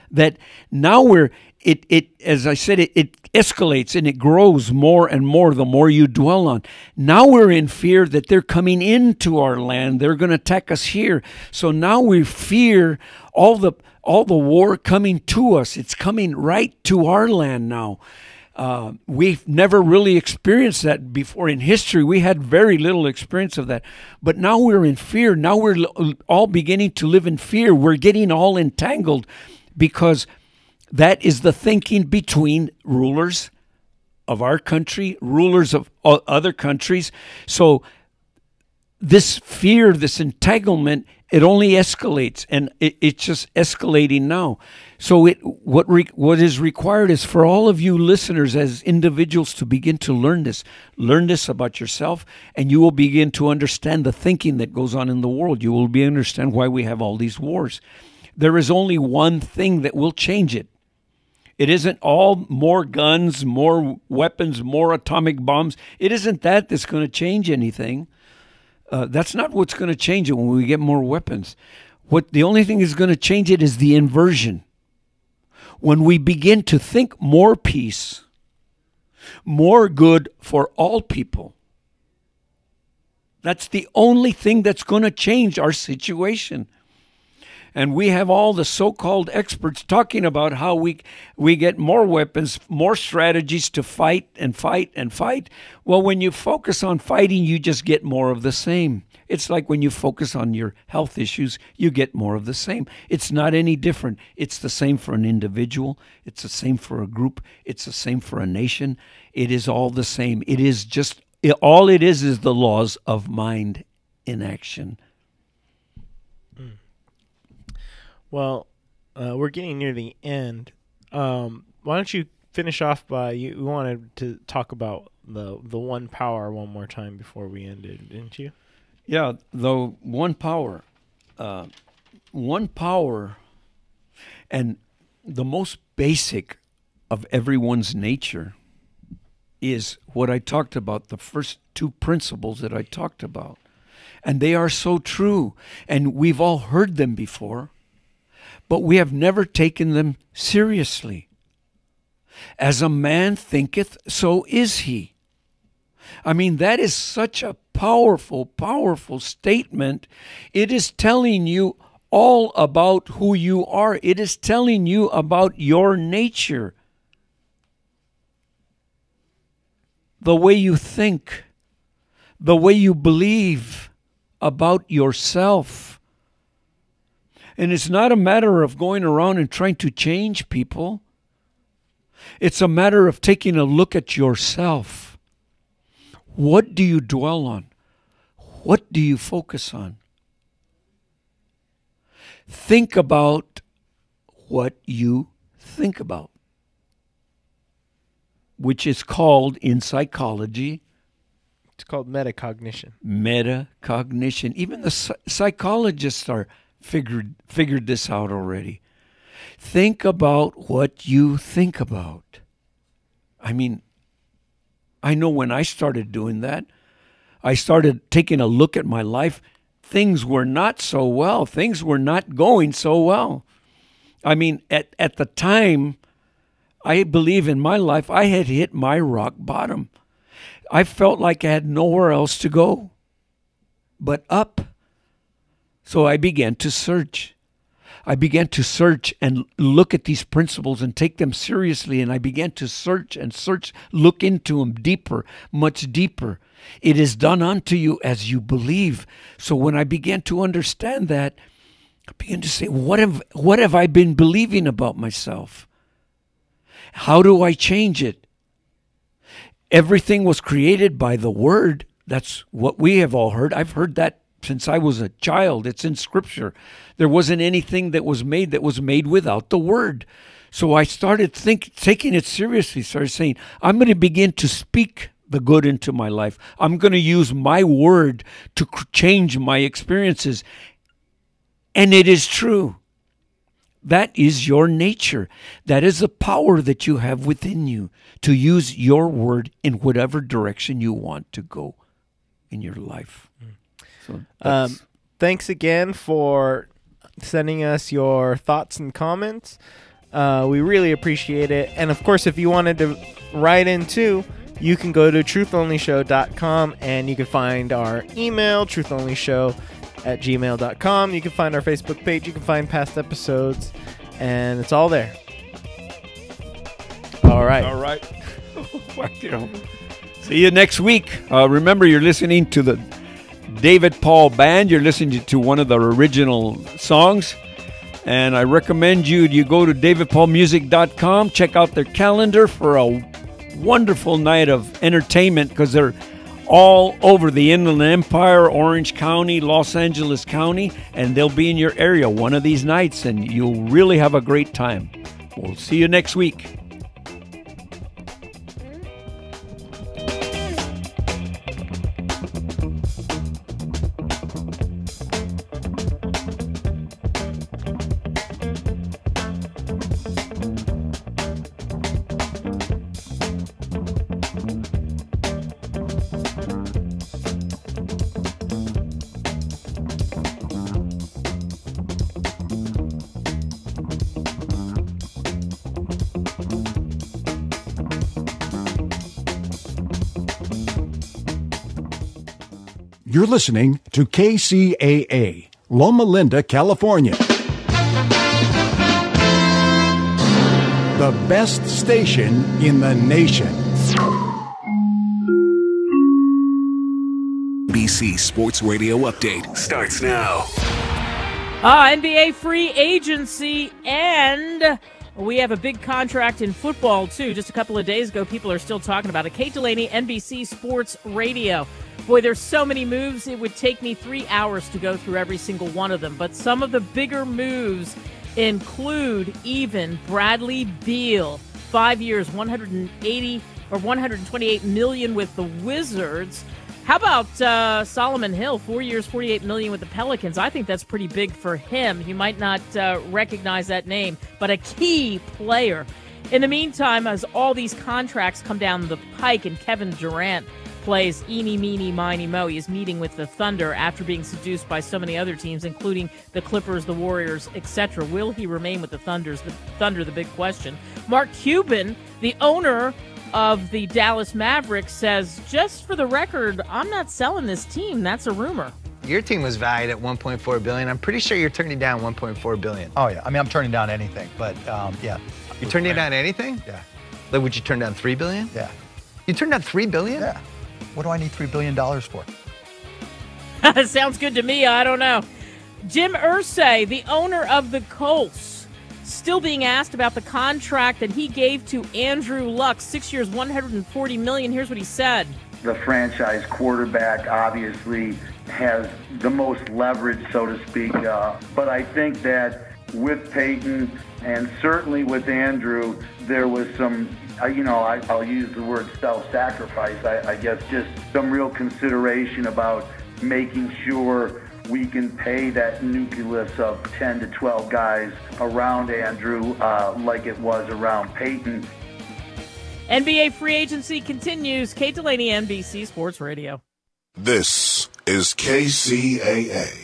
that now we're it as I said, it escalates and it grows more and more the more you dwell on. Now we're in fear that they're coming into our land. They're going to attack us here. So now we fear all the war coming to us. It's coming right to our land now. We've never really experienced that before in history. We had very little experience of that. But now we're in fear. Now we're all beginning to live in fear. We're getting all entangled because that is the thinking between rulers of our country, rulers of other countries. So this fear, this entanglement, it only escalates, and it's just escalating now. So what is required is for all of you listeners as individuals to begin to learn this about yourself, and you will begin to understand the thinking that goes on in the world. You will understand why we have all these wars. There is only one thing that will change it. It isn't all more guns, more weapons, more atomic bombs. It isn't that that's going to change anything. That's not what's going to change it when we get more weapons. The only thing that's going to change it is the inversion. When we begin to think more peace, more good for all people, that's the only thing that's going to change our situation. And we have all the so-called experts talking about how we get more weapons, more strategies to fight and fight and fight. Well, when you focus on fighting, you just get more of the same. It's like when you focus on your health issues, you get more of the same. It's not any different. It's the same for an individual. It's the same for a group. It's the same for a nation. It is all the same. It is just, all it is the laws of mind in action. Well, we're getting near the end. Why don't you finish off by you wanted to talk about the one power one more time before we ended, didn't you? Yeah, the one power. One power, and the most basic of everyone's nature is what I talked about, the first two principles that I talked about. And they are so true, and we've all heard them before. But we have never taken them seriously. As a man thinketh, so is he. I mean, that is such a powerful, powerful statement. It is telling you all about who you are. It is telling you about your nature. The way you think, the way you believe about yourself. And it's not a matter of going around and trying to change people. It's a matter of taking a look at yourself. What do you dwell on? What do you focus on? Think about what you think about, which is called in psychology. It's called metacognition. Metacognition. Even the psychologists are figured this out already. Think about what you think about. I mean, I know when I started doing that, I started taking a look at my life. Things were not so well. Things were not going so well. I mean, at the time, I believe in my life, I had hit my rock bottom. I felt like I had nowhere else to go but up. So I began to search. I began to search and look at these principles and take them seriously. And I began to search and search, look into them deeper, much deeper. It is done unto you as you believe. So when I began to understand that, I began to say, what have I been believing about myself? How do I change it? Everything was created by the Word. That's what we have all heard. I've heard that since I was a child. It's in Scripture. There wasn't anything that was made without the Word. So I started taking it seriously, started saying, I'm going to begin to speak the good into my life. I'm going to use my Word to change my experiences. And it is true. That is your nature. That is the power that you have within you to use your Word in whatever direction you want to go in your life. So thanks again for sending us your thoughts and comments. We really appreciate it. And, of course, if you wanted to write in, too, you can go to truthonlyshow.com, and you can find our email, truthonlyshow@gmail.com. You can find our Facebook page. You can find past episodes, and it's all there. All right. All right. See you next week. Remember, you're listening to the David Paul Band. You're listening to one of the original songs. And I recommend you go to davidpaulmusic.com, check out their calendar for a wonderful night of entertainment, because they're all over the Inland Empire, Orange County, Los Angeles County, and they'll be in your area one of these nights, and you'll really have a great time. We'll see you next week. You're listening to KCAA, Loma Linda, California. The best station in the nation. BC Sports Radio Update starts now. NBA free agency, and we have a big contract in football, too. Just a couple of days ago, people are still talking about it. Kate Delaney, NBC Sports Radio. Boy, there's so many moves, it would take me 3 hours to go through every single one of them. But some of the bigger moves include even Bradley Beal. 5 years, $128 million with the Wizards. How about Solomon Hill, 4 years, $48 million with the Pelicans? I think that's pretty big for him. You might not recognize that name, but a key player. In the meantime, as all these contracts come down the pike and Kevin Durant plays eeny, meeny, miny, mo, he is meeting with the Thunder after being seduced by so many other teams, including the Clippers, the Warriors, etc. Will he remain with the Thunder, the big question. Mark Cuban, the owner of the Dallas Mavericks, says, just for the record, I'm not selling this team. That's a rumor. Your team was valued at $1.4 billion. I'm pretty sure you're turning down $1.4 billion. Oh, yeah. I mean, I'm turning down anything, but, yeah. You're turning down anything? Yeah. Like, would you turn down $3 billion? Yeah. You turned down $3 billion? Yeah. What do I need $3 billion for? Sounds good to me. I don't know. Jim Irsay, the owner of the Colts, still being asked about the contract that he gave to Andrew Luck, 6 years, $140 million. Here's what he said. The franchise quarterback obviously has the most leverage, so to speak. But I think that with Peyton and certainly with Andrew, there was some, I'll use the word self-sacrifice. I guess just some real consideration about making sure we can pay that nucleus of 10 to 12 guys around Andrew like it was around Peyton. NBA free agency continues. Kate Delaney, NBC Sports Radio. This is KCAA.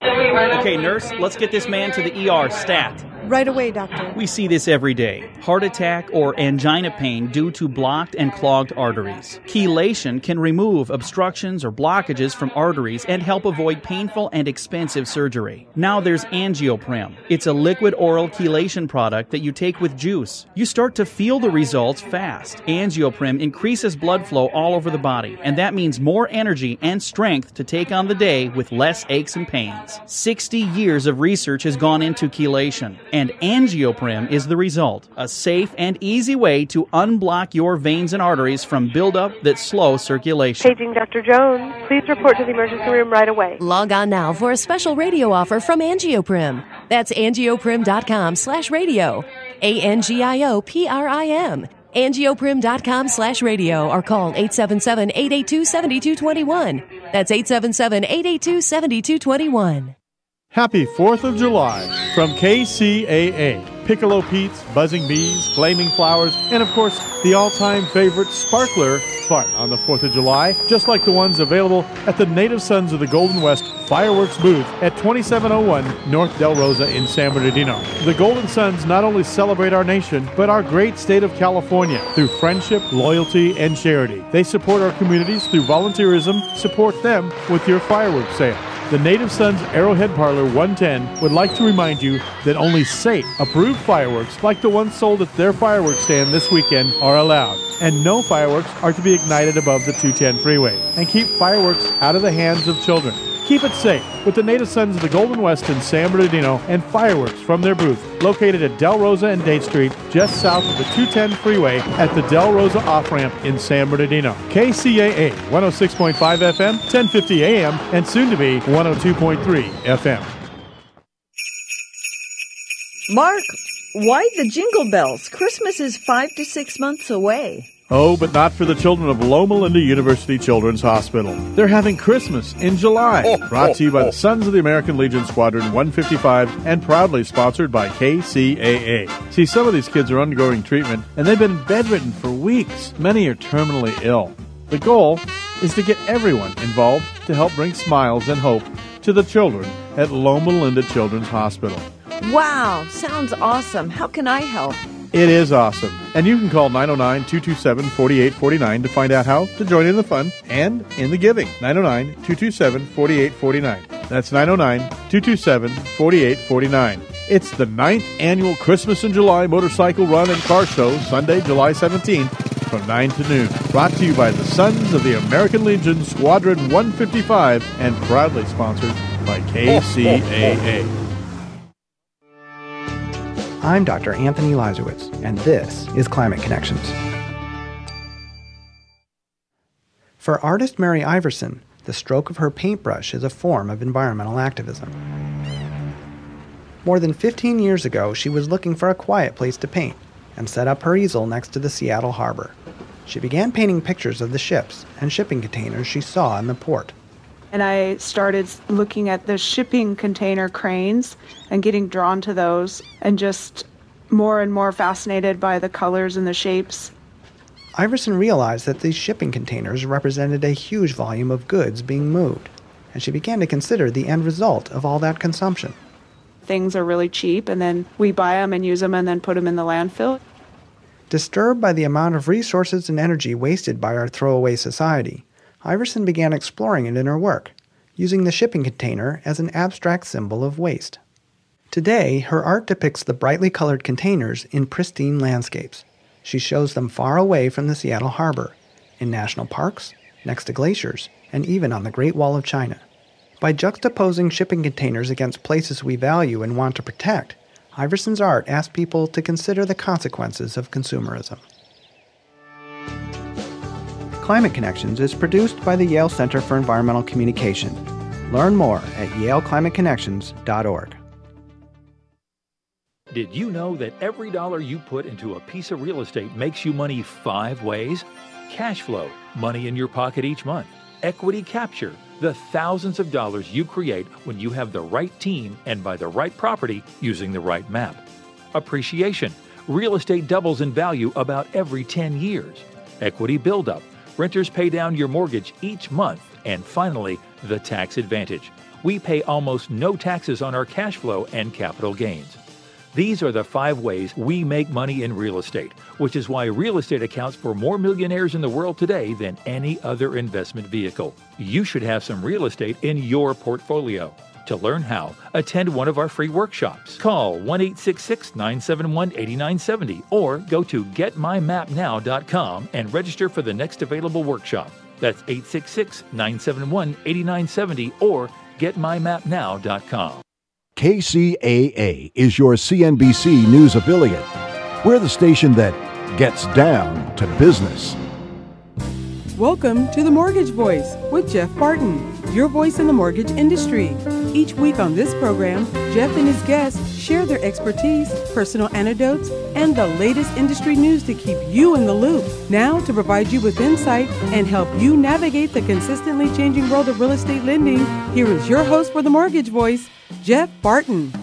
Okay, nurse, let's get this man to the ER stat. Right away, doctor. We see this every day. Heart attack or angina pain due to blocked and clogged arteries. Chelation can remove obstructions or blockages from arteries and help avoid painful and expensive surgery. Now there's Angioprim. It's a liquid oral chelation product that you take with juice. You start to feel the results fast. Angioprim increases blood flow all over the body, and that means more energy and strength to take on the day with less aches and pains. 60 years of research has gone into chelation, and Angioprim is the result. A safe and easy way to unblock your veins and arteries from buildup that slow circulation. Paging Dr. Jones. Please report to the emergency room right away. Log on now for a special radio offer from Angioprim. That's angioprim.com/radio. ANGIOPRIM. Angioprim.com/radio or call 877-882-7221. That's 877-882-7221. Happy 4th of July from KCAA. Piccolo Pete's, Buzzing Bees, Flaming Flowers, and of course, the all-time favorite Sparkler fun on the 4th of July, just like the ones available at the Native Sons of the Golden West fireworks booth at 2701 North Del Rosa in San Bernardino. The Golden Sons not only celebrate our nation, but our great state of California through friendship, loyalty, and charity. They support our communities through volunteerism. Support them with your fireworks sale. The Native Sons Arrowhead Parlor 110 would like to remind you that only safe, approved fireworks, like the ones sold at their fireworks stand this weekend, are allowed. And no fireworks are to be ignited above the 210 freeway. And keep fireworks out of the hands of children. Keep it safe with the Native Sons of the Golden West in San Bernardino and fireworks from their booth located at Del Rosa and Date Street, just south of the 210 freeway at the Del Rosa off-ramp in San Bernardino. KCAA 106.5 FM, 1050 AM, and soon to be 102.3 FM. Mark, why the jingle bells? Christmas is 5 to 6 months away. Oh, but not for the children of Loma Linda University Children's Hospital. They're having Christmas in July. Brought to you by the Sons of the American Legion Squadron 155 and proudly sponsored by KCAA. See, some of these kids are undergoing treatment and they've been bedridden for weeks. Many are terminally ill. The goal is to get everyone involved to help bring smiles and hope to the children at Loma Linda Children's Hospital. Wow, sounds awesome. How can I help? It is awesome. And you can call 909-227-4849 to find out how to join in the fun and in the giving. 909-227-4849. That's 909-227-4849. It's the 9th annual Christmas in July motorcycle run and car show, Sunday, July 17th from 9 to noon. Brought to you by the Sons of the American Legion Squadron 155 and proudly sponsored by KCAA. I'm Dr. Anthony Lazarowitz, and this is Climate Connections. For artist Mary Iverson, the stroke of her paintbrush is a form of environmental activism. More than 15 years ago, she was looking for a quiet place to paint and set up her easel next to the Seattle harbor. She began painting pictures of the ships and shipping containers she saw in the port. And I started looking at the shipping container cranes and getting drawn to those and just more and more fascinated by the colors and the shapes. Iverson realized that these shipping containers represented a huge volume of goods being moved, and she began to consider the end result of all that consumption. Things are really cheap, and then we buy them and use them and then put them in the landfill. Disturbed by the amount of resources and energy wasted by our throwaway society, Iverson began exploring it in her work, using the shipping container as an abstract symbol of waste. Today, her art depicts the brightly colored containers in pristine landscapes. She shows them far away from the Seattle harbor, in national parks, next to glaciers, and even on the Great Wall of China. By juxtaposing shipping containers against places we value and want to protect, Iverson's art asks people to consider the consequences of consumerism. Climate Connections is produced by the Yale Center for Environmental Communication. Learn more at yaleclimateconnections.org. Did you know that every dollar you put into a piece of real estate makes you money 5 ways? Cash flow, money in your pocket each month. Equity capture, the thousands of dollars you create when you have the right team and buy the right property using the right map. Appreciation, real estate doubles in value about every 10 years. Equity buildup, renters pay down your mortgage each month. And finally, the tax advantage. We pay almost no taxes on our cash flow and capital gains. These are the 5 ways we make money in real estate, which is why real estate accounts for more millionaires in the world today than any other investment vehicle. You should have some real estate in your portfolio. To learn how, attend one of our free workshops. Call 1-866-971-8970 or go to getmymapnow.com and register for the next available workshop. That's 866-971-8970 or getmymapnow.com. KCAA is your CNBC News affiliate. We're the station that gets down to business. Welcome to The Mortgage Voice with Jeff Barton. your voice in the mortgage industry. Each week on this program, Jeff and his guests share their expertise, personal anecdotes, and the latest industry news to keep you in the loop. Now, to provide you with insight and help you navigate the consistently changing world of real estate lending, here is your host for the Mortgage Voice, Jeff Barton.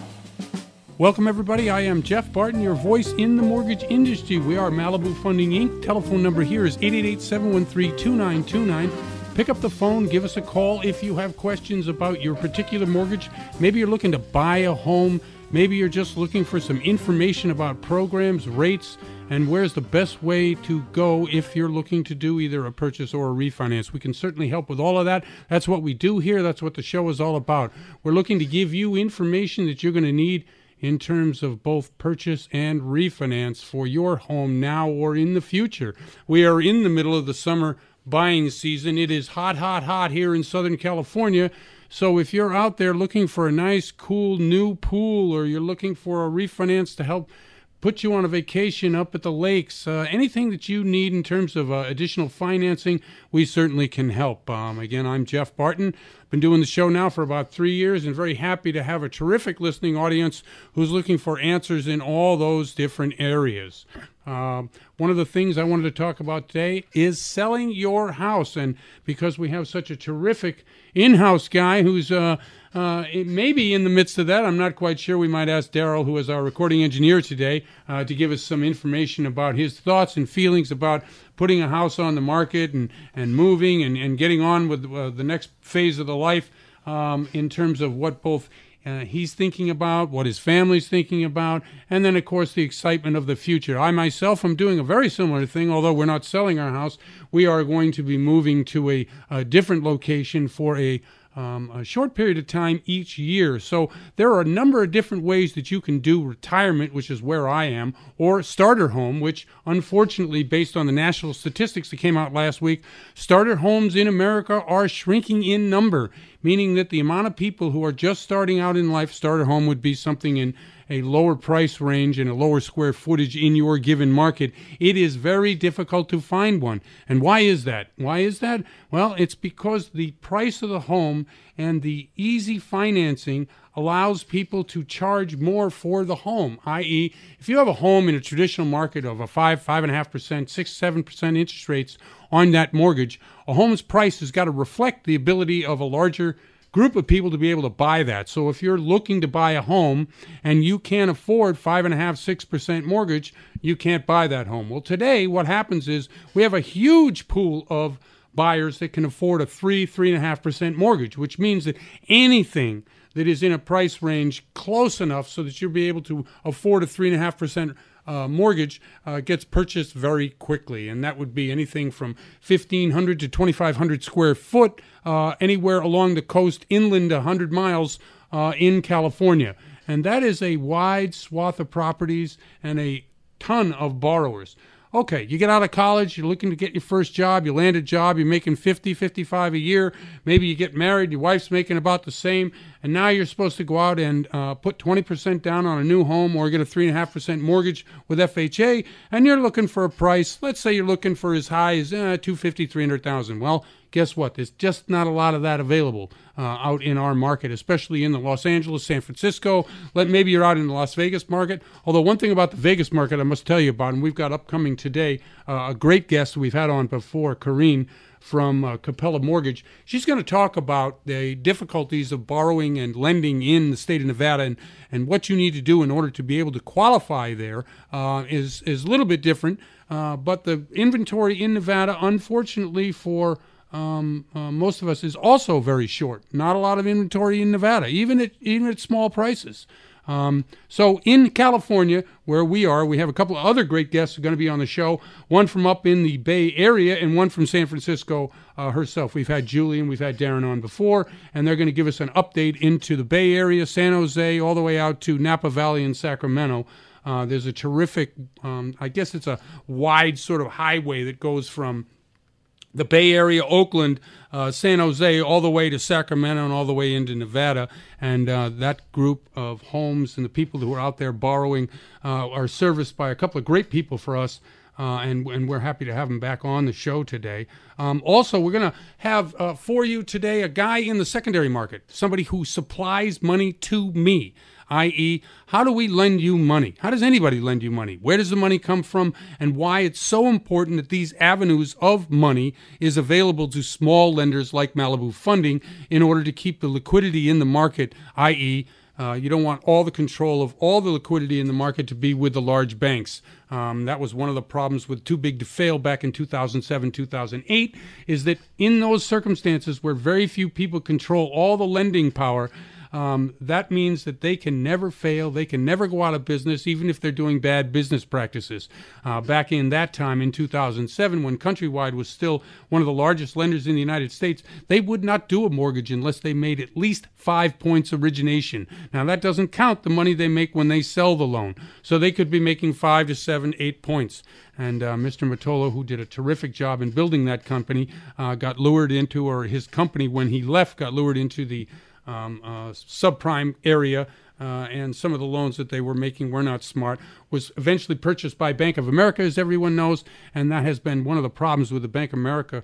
Welcome, everybody. I am Jeff Barton, your voice in the mortgage industry. We are Malibu Funding, Inc. Telephone number here is 888-713-2929. Pick up the phone, give us a call if you have questions about your particular mortgage. Maybe you're looking to buy a home. Maybe you're just looking for some information about programs, rates, and where's the best way to go if you're looking to do either a purchase or a refinance. We can certainly help with all of that. That's what we do here. That's what the show is all about. We're looking to give you information that you're going to need in terms of both purchase and refinance for your home now or in the future. We are in the middle of the summer buying season. It is hot, hot, hot here in Southern California. So if you're out there looking for a nice, cool, new pool, or you're looking for a refinance to help put you on a vacation up at the lakes, anything that you need in terms of additional financing, we certainly can help. Again, I'm Jeff Barton. Been doing the show now for about 3 years and very happy to have a terrific listening audience who's looking for answers in all those different areas. One of the things I wanted to talk about today is selling your house. And because we have such a terrific in-house guy who's maybe in the midst of that, I'm not quite sure. We might ask Daryl, who is our recording engineer today, to give us some information about his thoughts and feelings about putting a house on the market and moving and getting on with the next phase of the life in terms of what both he's thinking about, what his family's thinking about, and then, of course, the excitement of the future. I myself am doing a very similar thing, although we're not selling our house. We are going to be moving to a different location for a short period of time each year. So there are a number of different ways that you can do retirement, which is where I am, or starter home, which unfortunately, based on the national statistics that came out last week, starter homes in America are shrinking in number, meaning that the amount of people who are just starting out in life, starter home would be something in a lower price range and a lower square footage in your given market. It is very difficult to find one. And why is that? Why is that? Well, it's because the price of the home and the easy financing allows people to charge more for the home, i.e., if you have a home in a traditional market of a 5.5%, 6, 7% interest rates on that mortgage, a home's price has got to reflect the ability of a larger group of people to be able to buy that. So if you're looking to buy a home and you can't afford 5.5%, 6% mortgage, you can't buy that home. Well, today what happens is we have a huge pool of buyers that can afford a 3.5% mortgage, which means that anything that is in a price range close enough so that you'll be able to afford a 3.5% mortgage gets purchased very quickly, and that would be anything from 1,500 to 2,500 square foot anywhere along the coast, inland 100 miles in California. And that is a wide swath of properties and a ton of borrowers. Okay, you get out of college, you're looking to get your first job, you land a job, you're making $50, $55 a year, maybe you get married, your wife's making about the same, and now you're supposed to go out and put 20% down on a new home or get a 3.5% mortgage with FHA, and you're looking for a price, let's say you're looking for as high as $250,000, $300,000. Well, guess what? There's just not a lot of that available out in our market, especially in the Los Angeles, San Francisco. Maybe you're out in the Las Vegas market. Although one thing about the Vegas market I must tell you about, and we've got upcoming today, a great guest we've had on before, Corrine from Capella Mortgage. She's going to talk about the difficulties of borrowing and lending in the state of Nevada and what you need to do in order to be able to qualify there is a little bit different. But the inventory in Nevada, unfortunately for most of us, is also very short. Not a lot of inventory in Nevada, even at small prices. So in California, where we are, we have a couple of other great guests who are going to be on the show, one from up in the Bay Area and one from San Francisco herself. We've had Julie and we've had Darren on before, and they're going to give us an update into the Bay Area, San Jose, all the way out to Napa Valley and Sacramento. There's a terrific, I guess it's a wide sort of highway that goes from the Bay Area, Oakland, San Jose, all the way to Sacramento and all the way into Nevada. And that group of homes and the people who are out there borrowing are serviced by a couple of great people for us. and we're happy to have him back on the show today. Also, we're going to have for you today a guy in the secondary market, somebody who supplies money to me, i.e., how do we lend you money? How does anybody lend you money? Where does the money come from, and why it's so important that these avenues of money is available to small lenders like Malibu Funding in order to keep the liquidity in the market, i.e., you don't want all the control of all the liquidity in the market to be with the large banks. That was one of the problems with Too Big to Fail back in 2007, 2008, is that in those circumstances where very few people control all the lending power, that means that they can never fail. They can never go out of business, even if they're doing bad business practices. Back in that time, in 2007, when Countrywide was still one of the largest lenders in the United States, they would not do a mortgage unless they made at least 5 points origination. Now, that doesn't count the money they make when they sell the loan. So they could be making 5 to 7, 8 points. And Mr. Motolo, who did a terrific job in building that company, got lured into, or his company, when he left, got lured into the subprime area, and some of the loans that they were making were not smart, was eventually purchased by Bank of America, as everyone knows, and that has been one of the problems with the Bank of America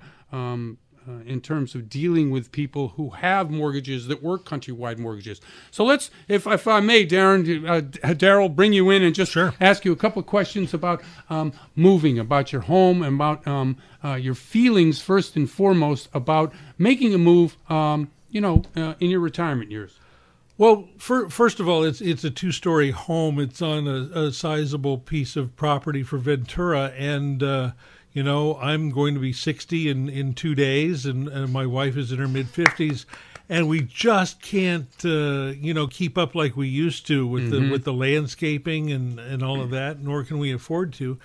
in terms of dealing with people who have mortgages that were Countrywide mortgages. So let's, if I may, Daryl, bring you in and just ask you a couple of questions about moving, about your home, and about your feelings first and foremost about making a move in your retirement years. Well, first of all, it's a 2-story home. It's on a sizable piece of property for Ventura, and I'm going to be 60 in 2 days, and my wife is in her mid-50s, and we just can't keep up like we used to with the landscaping and all of that, nor can we afford to.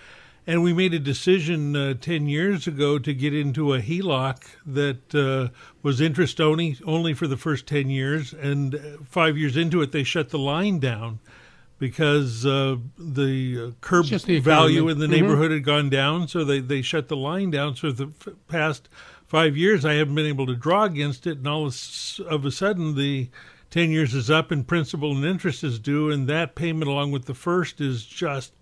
And we made a decision 10 years ago to get into a HELOC that was interest only for the first 10 years. And 5 years into it, they shut the line down because the curb value in the neighborhood had gone down. So they shut the line down. So the past 5 years, I haven't been able to draw against it. And all of a sudden, the 10 years is up and principal and interest is due. And that payment along with the first is just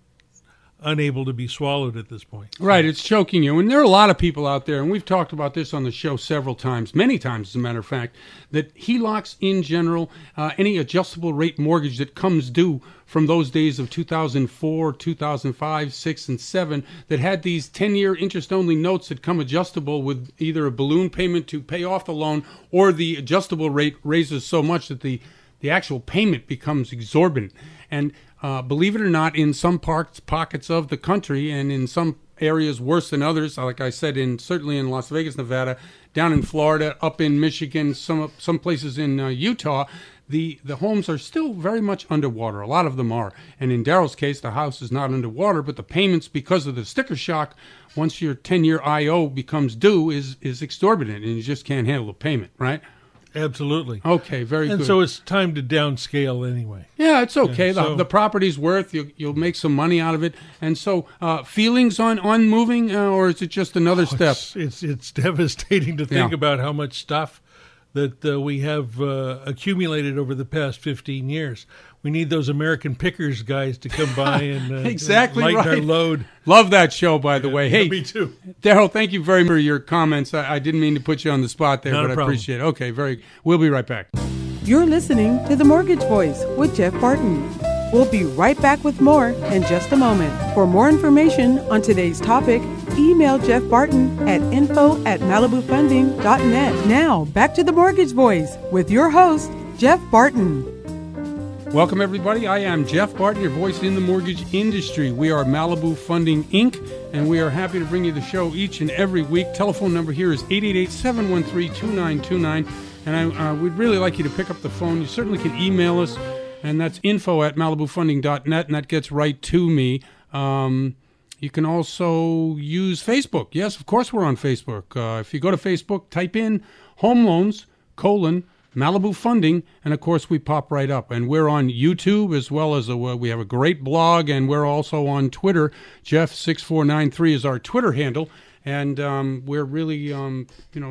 unable to be swallowed at this point. Right, it's choking you. And there are a lot of people out there, and we've talked about this on the show several times, many times as a matter of fact, that HELOCs in general, any adjustable rate mortgage that comes due from those days of 2004, 2005, 6, and 7 that had these 10-year interest-only notes that come adjustable with either a balloon payment to pay off the loan, or the adjustable rate raises so much that the actual payment becomes exorbitant. And believe it or not, in some pockets of the country, and in some areas worse than others, like I said, certainly in Las Vegas, Nevada, down in Florida, up in Michigan, some places in Utah, the homes are still very much underwater. A lot of them are. And in Daryl's case, the house is not underwater, but the payments, because of the sticker shock, once your 10-year IO becomes due, is exorbitant, and you just can't handle the payment, right? Absolutely. Okay, very good. And so it's time to downscale anyway. Yeah, it's okay. Yeah, the property's worth, you'll make some money out of it. And so feelings on moving, or is it just another step? It's devastating to think about how much stuff that we have accumulated over the past 15 years. We need those American Pickers guys to come by and exactly lighten right. our load. Love that show, by the way. Hey, me too. Daryl, thank you very much for your comments. I didn't mean to put you on the spot there, but I appreciate it. Okay, we'll be right back. You're listening to The Mortgage Voice with Jeff Barton. We'll be right back with more in just a moment. For more information on today's topic, email Jeff Barton at info@malibufunding.net. Now, back to The Mortgage Voice with your host, Jeff Barton. Welcome, everybody. I am Jeff Barton, your voice in the mortgage industry. We are Malibu Funding, Inc., and we are happy to bring you the show each and every week. Telephone number here is 888-713-2929, and we'd really like you to pick up the phone. You certainly can email us, and that's info@malibufunding.net, and that gets right to me. You can also use Facebook. Yes, of course we're on Facebook. If you go to Facebook, type in Home Loans, Malibu Funding, and of course we pop right up. And we're on YouTube, as well as we have a great blog, and we're also on Twitter. Jeff6493 is our Twitter handle, and we're really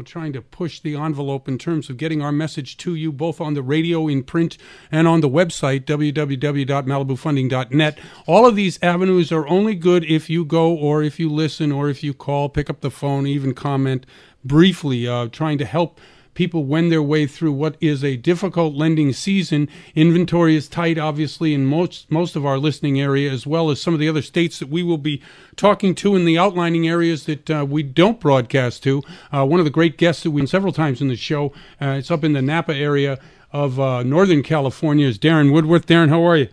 trying to push the envelope in terms of getting our message to you, both on the radio, in print, and on the website, www.malibufunding.net. All of these avenues are only good if you go, or if you listen, or if you call, pick up the phone, even comment briefly, trying to help people wend their way through what is a difficult lending season. Inventory is tight, obviously, in most of our listening area, as well as some of the other states that we will be talking to in the outlining areas that we don't broadcast to. One of the great guests that we've several times in the show, it's up in the Napa area of Northern California, is Darren Woodworth. Darren, how are you?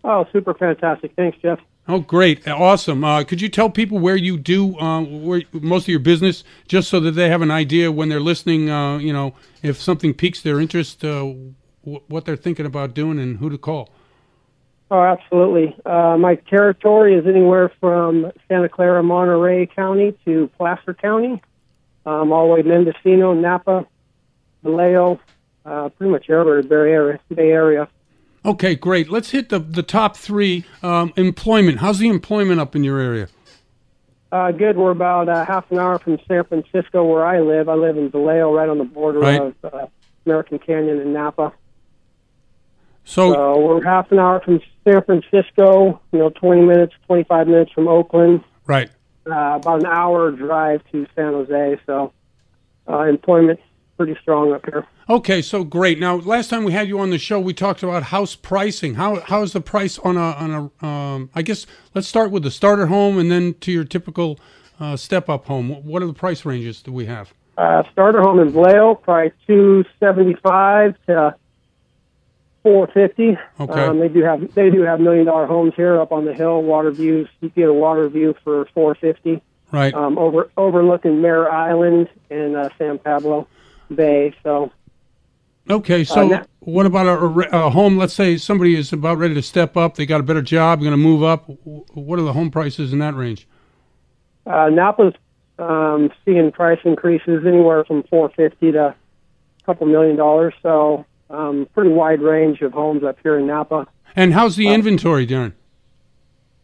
Oh, super fantastic. Thanks, Jeff. Oh, great. Awesome. Could you tell people where you do where most of your business, just so that they have an idea when they're listening, if something piques their interest, what they're thinking about doing and who to call? Oh, absolutely. My territory is anywhere from Santa Clara, Monterey County to Placer County, all the way to Mendocino, Napa, Vallejo, pretty much everywhere, Bay Area. Okay, great. Let's hit the top three. Employment. How's the employment up in your area? Good. We're about half an hour from San Francisco, where I live. I live in Vallejo, right on the border of American Canyon and Napa. So we're half an hour from San Francisco, 20 minutes, 25 minutes from Oakland. Right. About an hour drive to San Jose. So employment's pretty strong up here. Okay, so great. Now, last time we had you on the show, we talked about house pricing. How is the price on a I guess let's start with the starter home and then to your typical step-up home. What are the price ranges that we have? Starter home in Vallejo, probably $275 to $450. Okay. They do have $1 million homes here up on the hill. Water views. You get a water view for $450. Right. Overlooking Mare Island and San Pablo Bay. So. Okay, so what about a home? Let's say somebody is about ready to step up. They got a better job, going to move up. What are the home prices in that range? Napa's seeing price increases anywhere from $450 to a couple $1 million. So pretty wide range of homes up here in Napa. And how's the inventory, Darren?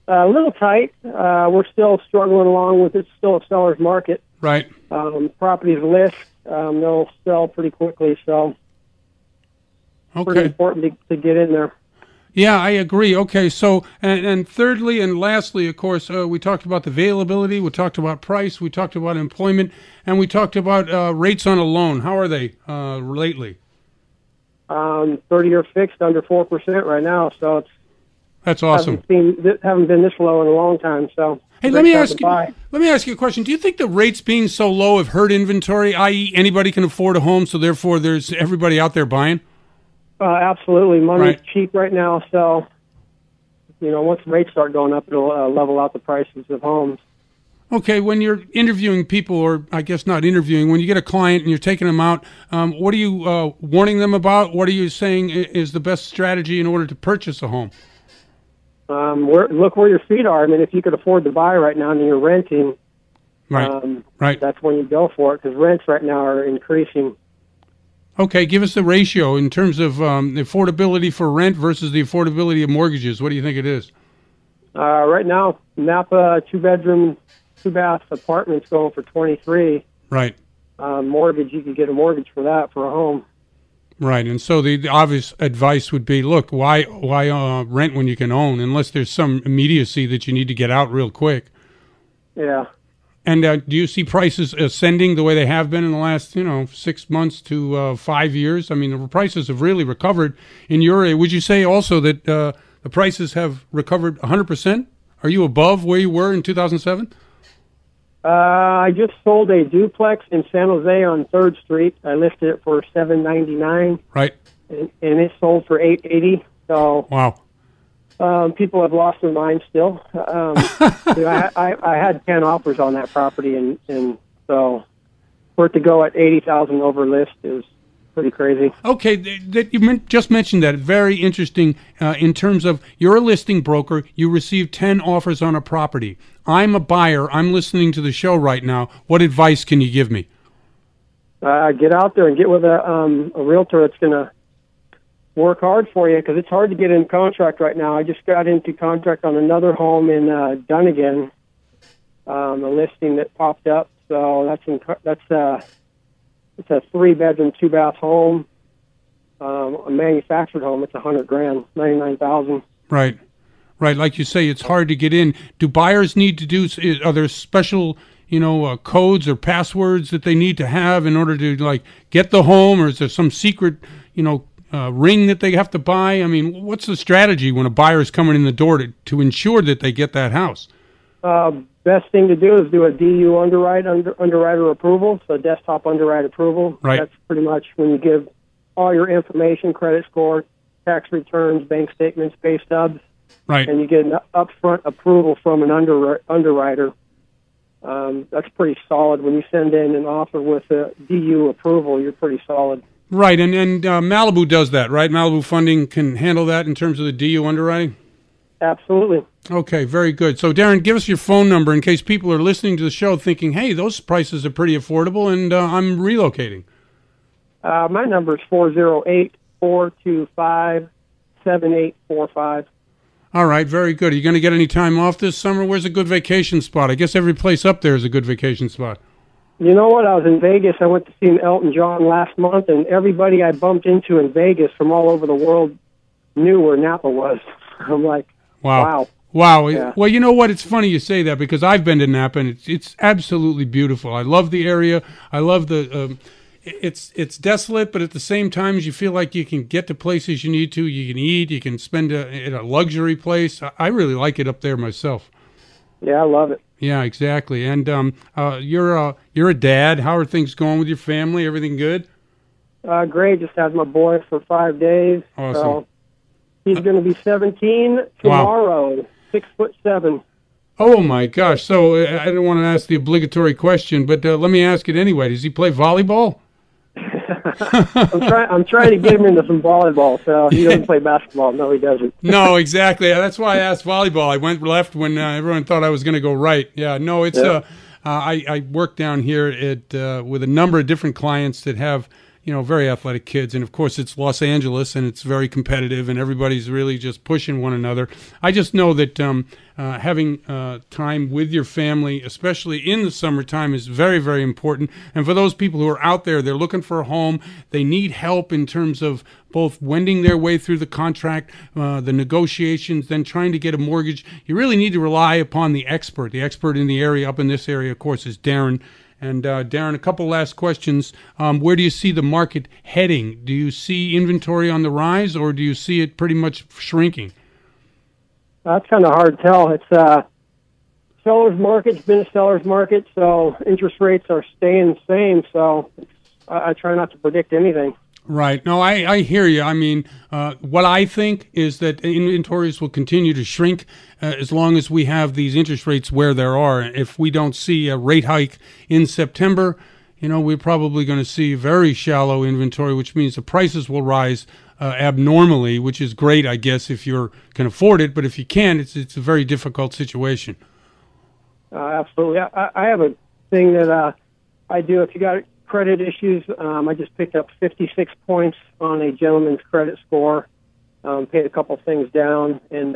A little tight. We're still struggling along with it. It's still a seller's market. Right. Properties list. They'll sell pretty quickly, so... Okay. Pretty important to get in there. Yeah, I agree. Okay, so, and thirdly and lastly, of course, we talked about the availability, we talked about price, we talked about employment, and we talked about rates on a loan. How are they lately? 30-year fixed under 4% right now, so that's awesome. Haven't been this low in a long time, so... Hey, let me ask you a question. Do you think the rates being so low have hurt inventory, i.e. anybody can afford a home, so therefore there's everybody out there buying? Absolutely. Money's cheap right now, so, once rates start going up, it'll level out the prices of homes. Okay, when you're interviewing people, or I guess not interviewing, when you get a client and you're taking them out, what are you warning them about? What are you saying is the best strategy in order to purchase a home? Look where your feet are. I mean, if you could afford to buy right now and you're renting, that's when you go for it, because rents right now are increasing. Okay, give us the ratio in terms of the affordability for rent versus the affordability of mortgages. What do you think it is? Right now, Napa 2-bedroom, 2-bath apartments going for $23. Right. Mortgage, you could get a mortgage for that for a home. Right, and so the obvious advice would be, look, why rent when you can own, unless there's some immediacy that you need to get out real quick. Yeah. And do you see prices ascending the way they have been in the last, 6 months to 5 years? I mean, the prices have really recovered in your area. Would you say also that the prices have recovered 100%? Are you above where you were in 2007? I just sold a duplex in San Jose on 3rd Street. I listed it for $799. Right. And it sold for $880. So wow. People have lost their minds still. I had 10 offers on that property, and so for it to go at $80,000 over list is pretty crazy. Okay, you just mentioned that. Very interesting in terms of you're a listing broker. You received 10 offers on a property. I'm a buyer. I'm listening to the show right now. What advice can you give me? Get out there and get with a realtor that's going to work hard for you, because it's hard to get in contract right now. I just got into contract on another home in Dunnigan, a listing that popped up. So it's a 3-bedroom, 2-bath home, a manufactured home. It's $100,000, $99,000. Right. Like you say, it's hard to get in. Do buyers need to do? Are there special, codes or passwords that they need to have in order to get the home, or is there some secret, ring that they have to buy? I mean, what's the strategy when a buyer is coming in the door to ensure that they get that house? Best thing to do is do a DU underwriter approval, so desktop underwrite approval. Right. That's pretty much when you give all your information, credit score, tax returns, bank statements, pay stubs. Right. And you get an upfront approval from an underwriter. That's pretty solid. When you send in an offer with a DU approval, you're pretty solid. Right, and Malibu does that, right? Malibu Funding can handle that in terms of the DU underwriting? Absolutely. Okay, very good. So, Darren, give us your phone number in case people are listening to the show thinking, hey, those prices are pretty affordable, and I'm relocating. My number is 408-425-7845. All right, very good. Are you going to get any time off this summer? Where's a good vacation spot? I guess every place up there is a good vacation spot. You know what? I was in Vegas. I went to see Elton John last month, and everybody I bumped into in Vegas from all over the world knew where Napa was. I'm like, wow. Yeah. Well, you know what? It's funny you say that because I've been to Napa, and it's absolutely beautiful. I love the area. I love the... It's desolate, but at the same time, you feel like you can get to places you need to. You can eat. You can spend in a luxury place. I really like it up there myself. Yeah, I love it. Yeah, exactly. And you're a dad. How are things going with your family? Everything good? Great. Just had my boy for 5 days. Awesome. So he's going to be 17 tomorrow. Wow. 6'7". Oh my gosh! So I don't want to ask the obligatory question, but let me ask it anyway. Does he play volleyball? I'm trying to get him into some volleyball. So he doesn't play basketball. No, he doesn't. No, exactly. That's why I asked volleyball. I went left when everyone thought I was going to go right. Yeah, no, it's. Yeah. I work down here with a number of different clients that have very athletic kids, and of course it's Los Angeles, and it's very competitive, and everybody's really just pushing one another. I just know that having time with your family, especially in the summertime, is very, very important. And for those people who are out there, they're looking for a home, they need help in terms of both wending their way through the contract, the negotiations, then trying to get a mortgage. You really need to rely upon the expert. The expert in the area, up in this area, of course, is Darren. And Darren, a couple last questions. Where do you see the market heading? Do you see inventory on the rise, or do you see it pretty much shrinking? That's kind of hard to tell. It's seller's market. It's been a seller's market, so interest rates are staying the same. So I try not to predict anything. Right. No, I hear you. I mean, what I think is that inventories will continue to shrink as long as we have these interest rates where there are. If we don't see a rate hike in September, we're probably going to see very shallow inventory, which means the prices will rise abnormally, which is great, I guess, if you can afford it. But if you can't, it's a very difficult situation. Absolutely. I have a thing that I do. If you got credit issues, I just picked up 56 points on a gentleman's credit score, paid a couple things down, and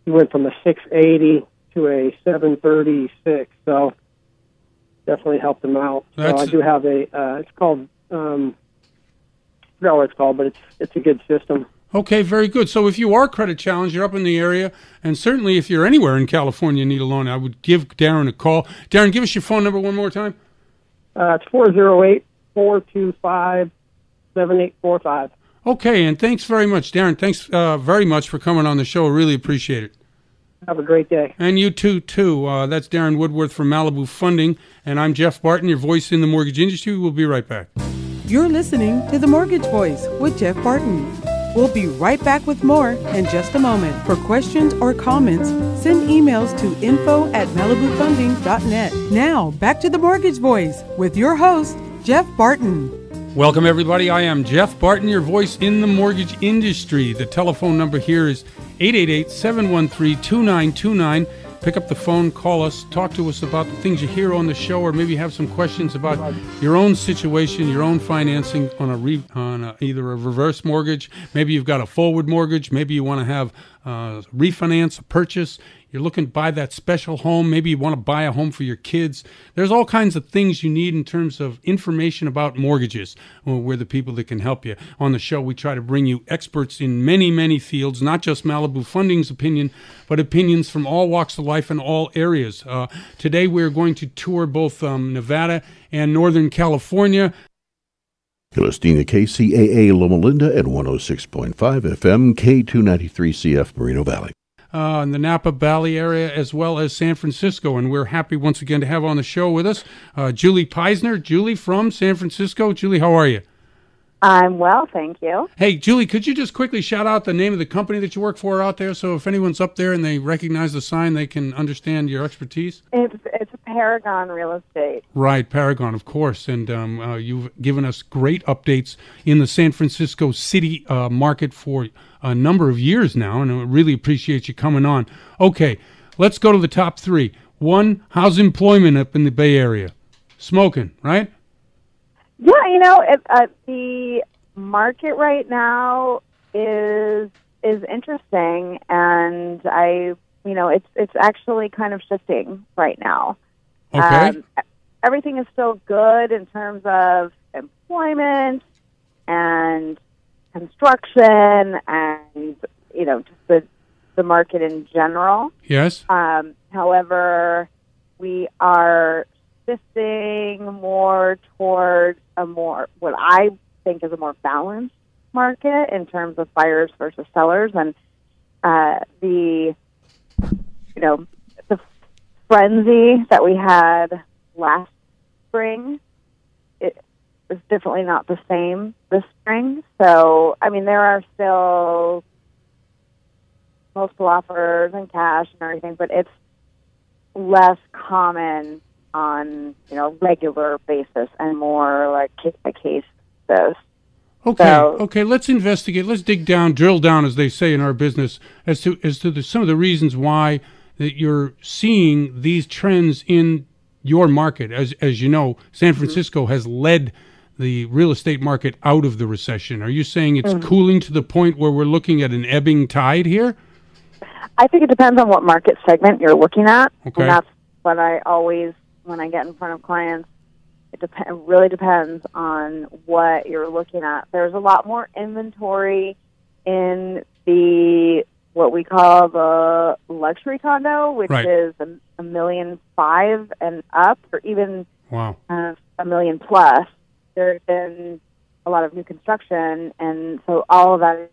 he went from a 680 to a 736. So definitely helped him out. So I do have it's called, I forgot what it's called, but it's a good system. Okay, very good. So if you are credit challenged, you're up in the area, and certainly if you're anywhere in California and need a loan, I would give Darren a call. Darren, give us your phone number one more time. It's 408-425-7845. Okay, and thanks very much, Darren. Thanks very much for coming on the show. I really appreciate it. Have a great day. And you too. That's Darren Woodworth from Malibu Funding, and I'm Jeff Barton, your voice in the mortgage industry. We'll be right back. You're listening to The Mortgage Voice with Jeff Barton. We'll be right back with more in just a moment. For questions or comments, send emails to info@malibufunding.net. Now, back to The Mortgage Voice with your host, Jeff Barton. Welcome, everybody. I am Jeff Barton, your voice in the mortgage industry. The telephone number here is 888-713-2929. Pick up the phone, call us, talk to us about the things you hear on the show, or maybe have some questions about your own situation, your own financing on either a reverse mortgage. Maybe you've got a forward mortgage. Maybe you want to have refinance, a purchase. you're looking to buy that special home. Maybe you want to buy a home for your kids. There's all kinds of things you need in terms of information about mortgages. Well, we're the people that can help you. On the show, we try to bring you experts in many, many fields, not just Malibu Funding's opinion, but opinions from all walks of life and all areas. Today, we're going to tour both Nevada and Northern California. You're listening to KCAA Loma Linda at 106.5 FM, K293CF Moreno Valley. In the Napa Valley area as well as San Francisco. And we're happy once again to have on the show with us Julie Peisner. Julie from San Francisco. Julie, how are you? I'm well, thank you. Hey, Julie, could you just quickly shout out the name of the company that you work for out there, so if anyone's up there and they recognize the sign, they can understand your expertise? It's Paragon Real Estate. Right, Paragon, of course. And you've given us great updates in the San Francisco city market for a number of years now, and I really appreciate you coming on. Okay, let's go to the top three. One, how's employment up in the Bay Area? Smoking, right? Yeah, the market right now is interesting, and it's actually kind of shifting right now. Okay. Everything is still good in terms of employment and construction and just the market in general. Yes. However, we are shifting more towards what I think is a more balanced market in terms of buyers versus sellers, and the frenzy that we had last spring, it is definitely not the same this spring. So, there are still multiple offers and cash and everything, but it's less common on regular basis and more like case by case basis. Okay, let's investigate. Let's dig down, drill down, as they say in our business, as to some of the reasons why that you're seeing these trends in your market. As you know, San Francisco has led the real estate market out of the recession. Are you saying it's cooling to the point where we're looking at an ebbing tide here? I think it depends on what market segment you're looking at. Okay. And that's what I always, when I get in front of clients, it really depends on what you're looking at. There's a lot more inventory in what we call the luxury condo, which is $1.5 million and up, or even $1 million plus. There's been a lot of new construction, and so all of that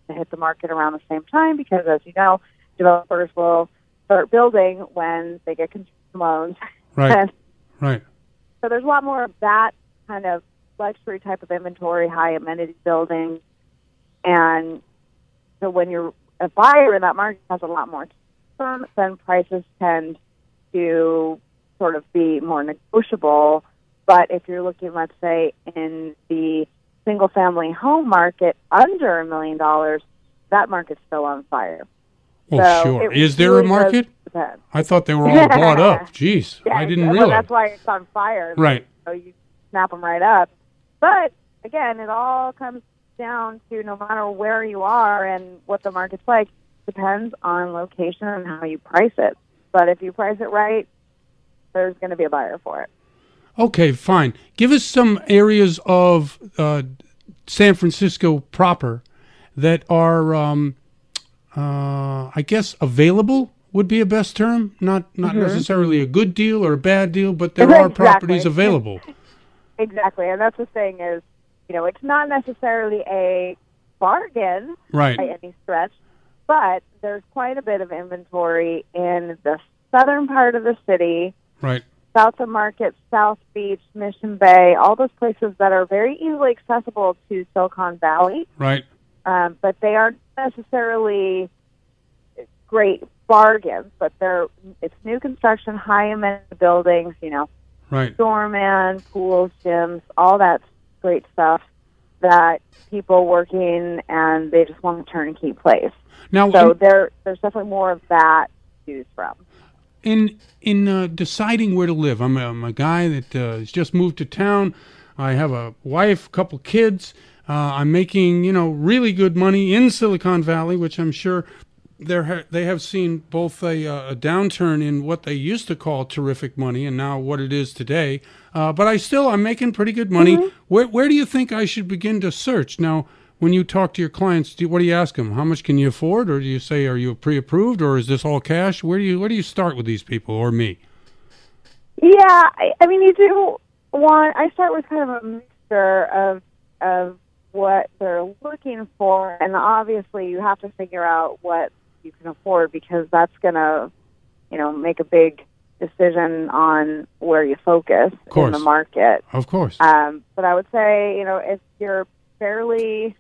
hit the market around the same time because, as you know, developers will start building when they get construction loans. Right. Right. So there's a lot more of that kind of luxury type of inventory, high amenity buildings, and so when you're a buyer in that market has a lot more term, then prices tend to sort of be more negotiable. But if you're looking, let's say, in the single-family home market under $1 million, that market's still on fire. Oh, so sure. Is there a market? I thought they were all bought up. Jeez, yeah, I didn't realize. That's why it's on fire. Right. So you snap them right up. But, again, it all comes down to no matter where you are and what the market's like, depends on location and how you price it. But if you price it right, there's going to be a buyer for it. Okay, fine. Give us some areas of San Francisco proper that are, I guess, available would be a best term. Not necessarily a good deal or a bad deal, but there are properties available. Exactly, and that's the thing is, it's not necessarily a bargain by any stretch, but there's quite a bit of inventory in the southern part of the city. Right. South of Market, South Beach, Mission Bay, all those places that are very easily accessible to Silicon Valley. Right. But they aren't necessarily great bargains, but it's new construction, high amenity buildings, right. doorman, pools, gyms, all that great stuff that people working and they just want a turnkey place. Now, so there's definitely more of that to choose from. In deciding where to live, I'm a guy that has just moved to town. I have a wife, a couple kids. I'm making really good money in Silicon Valley, which I'm sure they have seen both a downturn in what they used to call terrific money and now what it is today. But I'm making pretty good money. Mm-hmm. Where do you think I should begin to search? Now, when you talk to your clients, what do you ask them? How much can you afford? Or do you say, are you pre-approved, or is this all cash? Where do you start with these people, or me? Yeah, I mean, you do want. I start with kind of a mixture of what they're looking for, and obviously you have to figure out what you can afford, because that's going to, make a big decision on where you focus in the market. Of course. But I would say, if you're fairly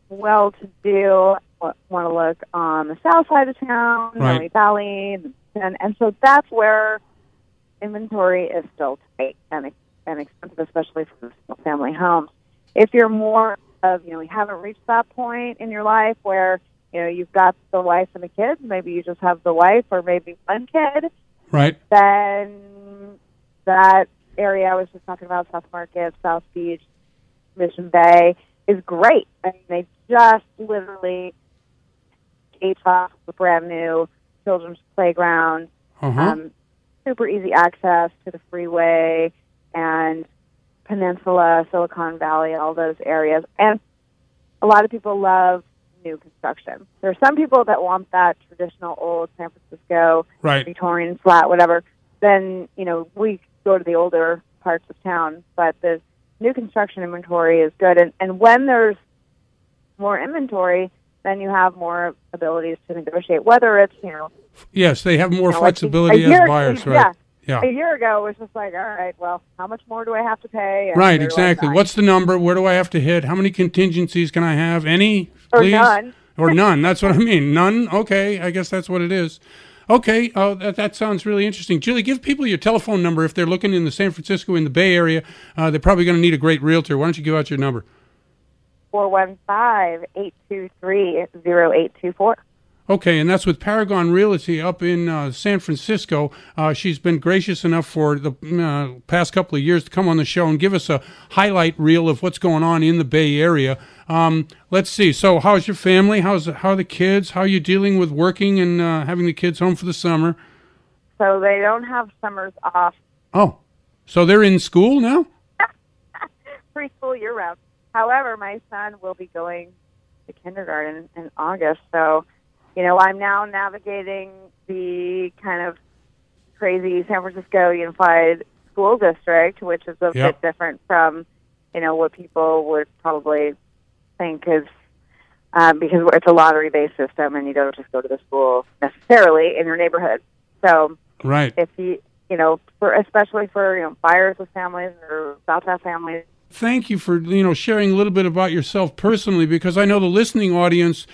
well-to-do, want to look on the south side of town, Noe Valley, and so that's where inventory is still tight and expensive, especially for family homes. If you're more of, you haven't reached that point in your life where, you've got the wife and the kids, maybe you just have the wife or maybe one kid, right? Then that area I was just talking about, South Market, South Beach, Mission Bay, is great. I mean, they just literally Kcaa, a brand new children's playground, super easy access to the freeway and Peninsula, Silicon Valley, all those areas. And a lot of people love new construction. There are some people that want that traditional old San Francisco, Victorian flat, whatever. Then, we go to the older parts of town, but the new construction inventory is good. And when there's more inventory, then you have more abilities to negotiate, whether it's, Yes, they have more flexibility as buyers, right? Yeah. A year ago, it was just like, all right, well, how much more do I have to pay? Right, exactly. What's the number? Where do I have to hit? How many contingencies can I have? Any, please? Or none. Or none. That's what I mean. None? Okay, I guess that's what it is. Okay, that sounds really interesting. Julie, give people your telephone number if they're looking in the San Francisco, in the Bay Area. They're probably going to need a great realtor. Why don't you give out your number? 415-823-0824. Okay, and that's with Paragon Realty up in San Francisco. She's been gracious enough for the past couple of years to come on the show and give us a highlight reel of what's going on in the Bay Area. Let's see. So how's your family? How are the kids? How are you dealing with working and having the kids home for the summer? So they don't have summers off. Oh, so they're in school now? Preschool year-round. However, my son will be going to kindergarten in August, so I'm now navigating the kind of crazy San Francisco Unified School District, which is a bit different from, what people would probably think is, because it's a lottery-based system and you don't just go to the school necessarily in your neighborhood. So if you, especially for, buyers with families or about to have families. Thank you for, sharing a little bit about yourself personally, because I know the listening audience,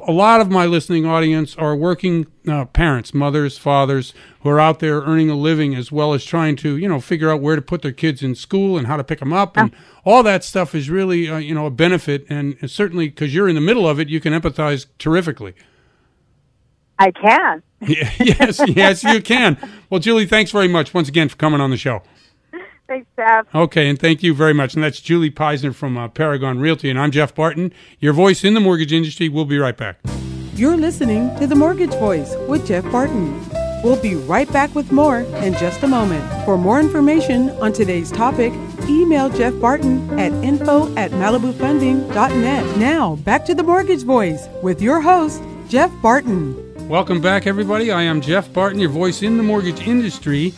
a lot of my listening audience are working parents, mothers, fathers, who are out there earning a living, as well as trying to, figure out where to put their kids in school and how to pick them up. And all that stuff is really, a benefit. And certainly, because you're in the middle of it, you can empathize terrifically. I can. Yes, you can. Well, Julie, thanks very much once again for coming on the show. Thanks, Jeff. Okay, and thank you very much. And that's Julie Peisner from Paragon Realty, and I'm Jeff Barton, your voice in the mortgage industry. We'll be right back. You're listening to The Mortgage Voice with Jeff Barton. We'll be right back with more in just a moment. For more information on today's topic, email Jeff Barton at info@malibufunding.net. Now, back to The Mortgage Voice with your host, Jeff Barton. Welcome back, everybody. I am Jeff Barton, your voice in the mortgage industry.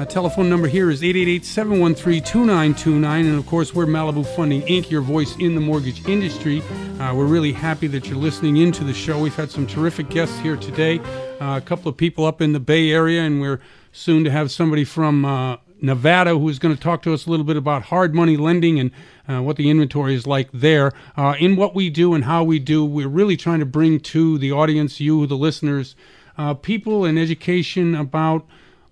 Telephone number here is 888-713-2929. And, of course, we're Malibu Funding, Inc., your voice in the mortgage industry. We're really happy that you're listening into the show. We've had some terrific guests here today, a couple of people up in the Bay Area, and we're soon to have somebody from Nevada who's going to talk to us a little bit about hard money lending and what the inventory is like there. In what we do and how we do, we're really trying to bring to the audience, you, the listeners, people and education about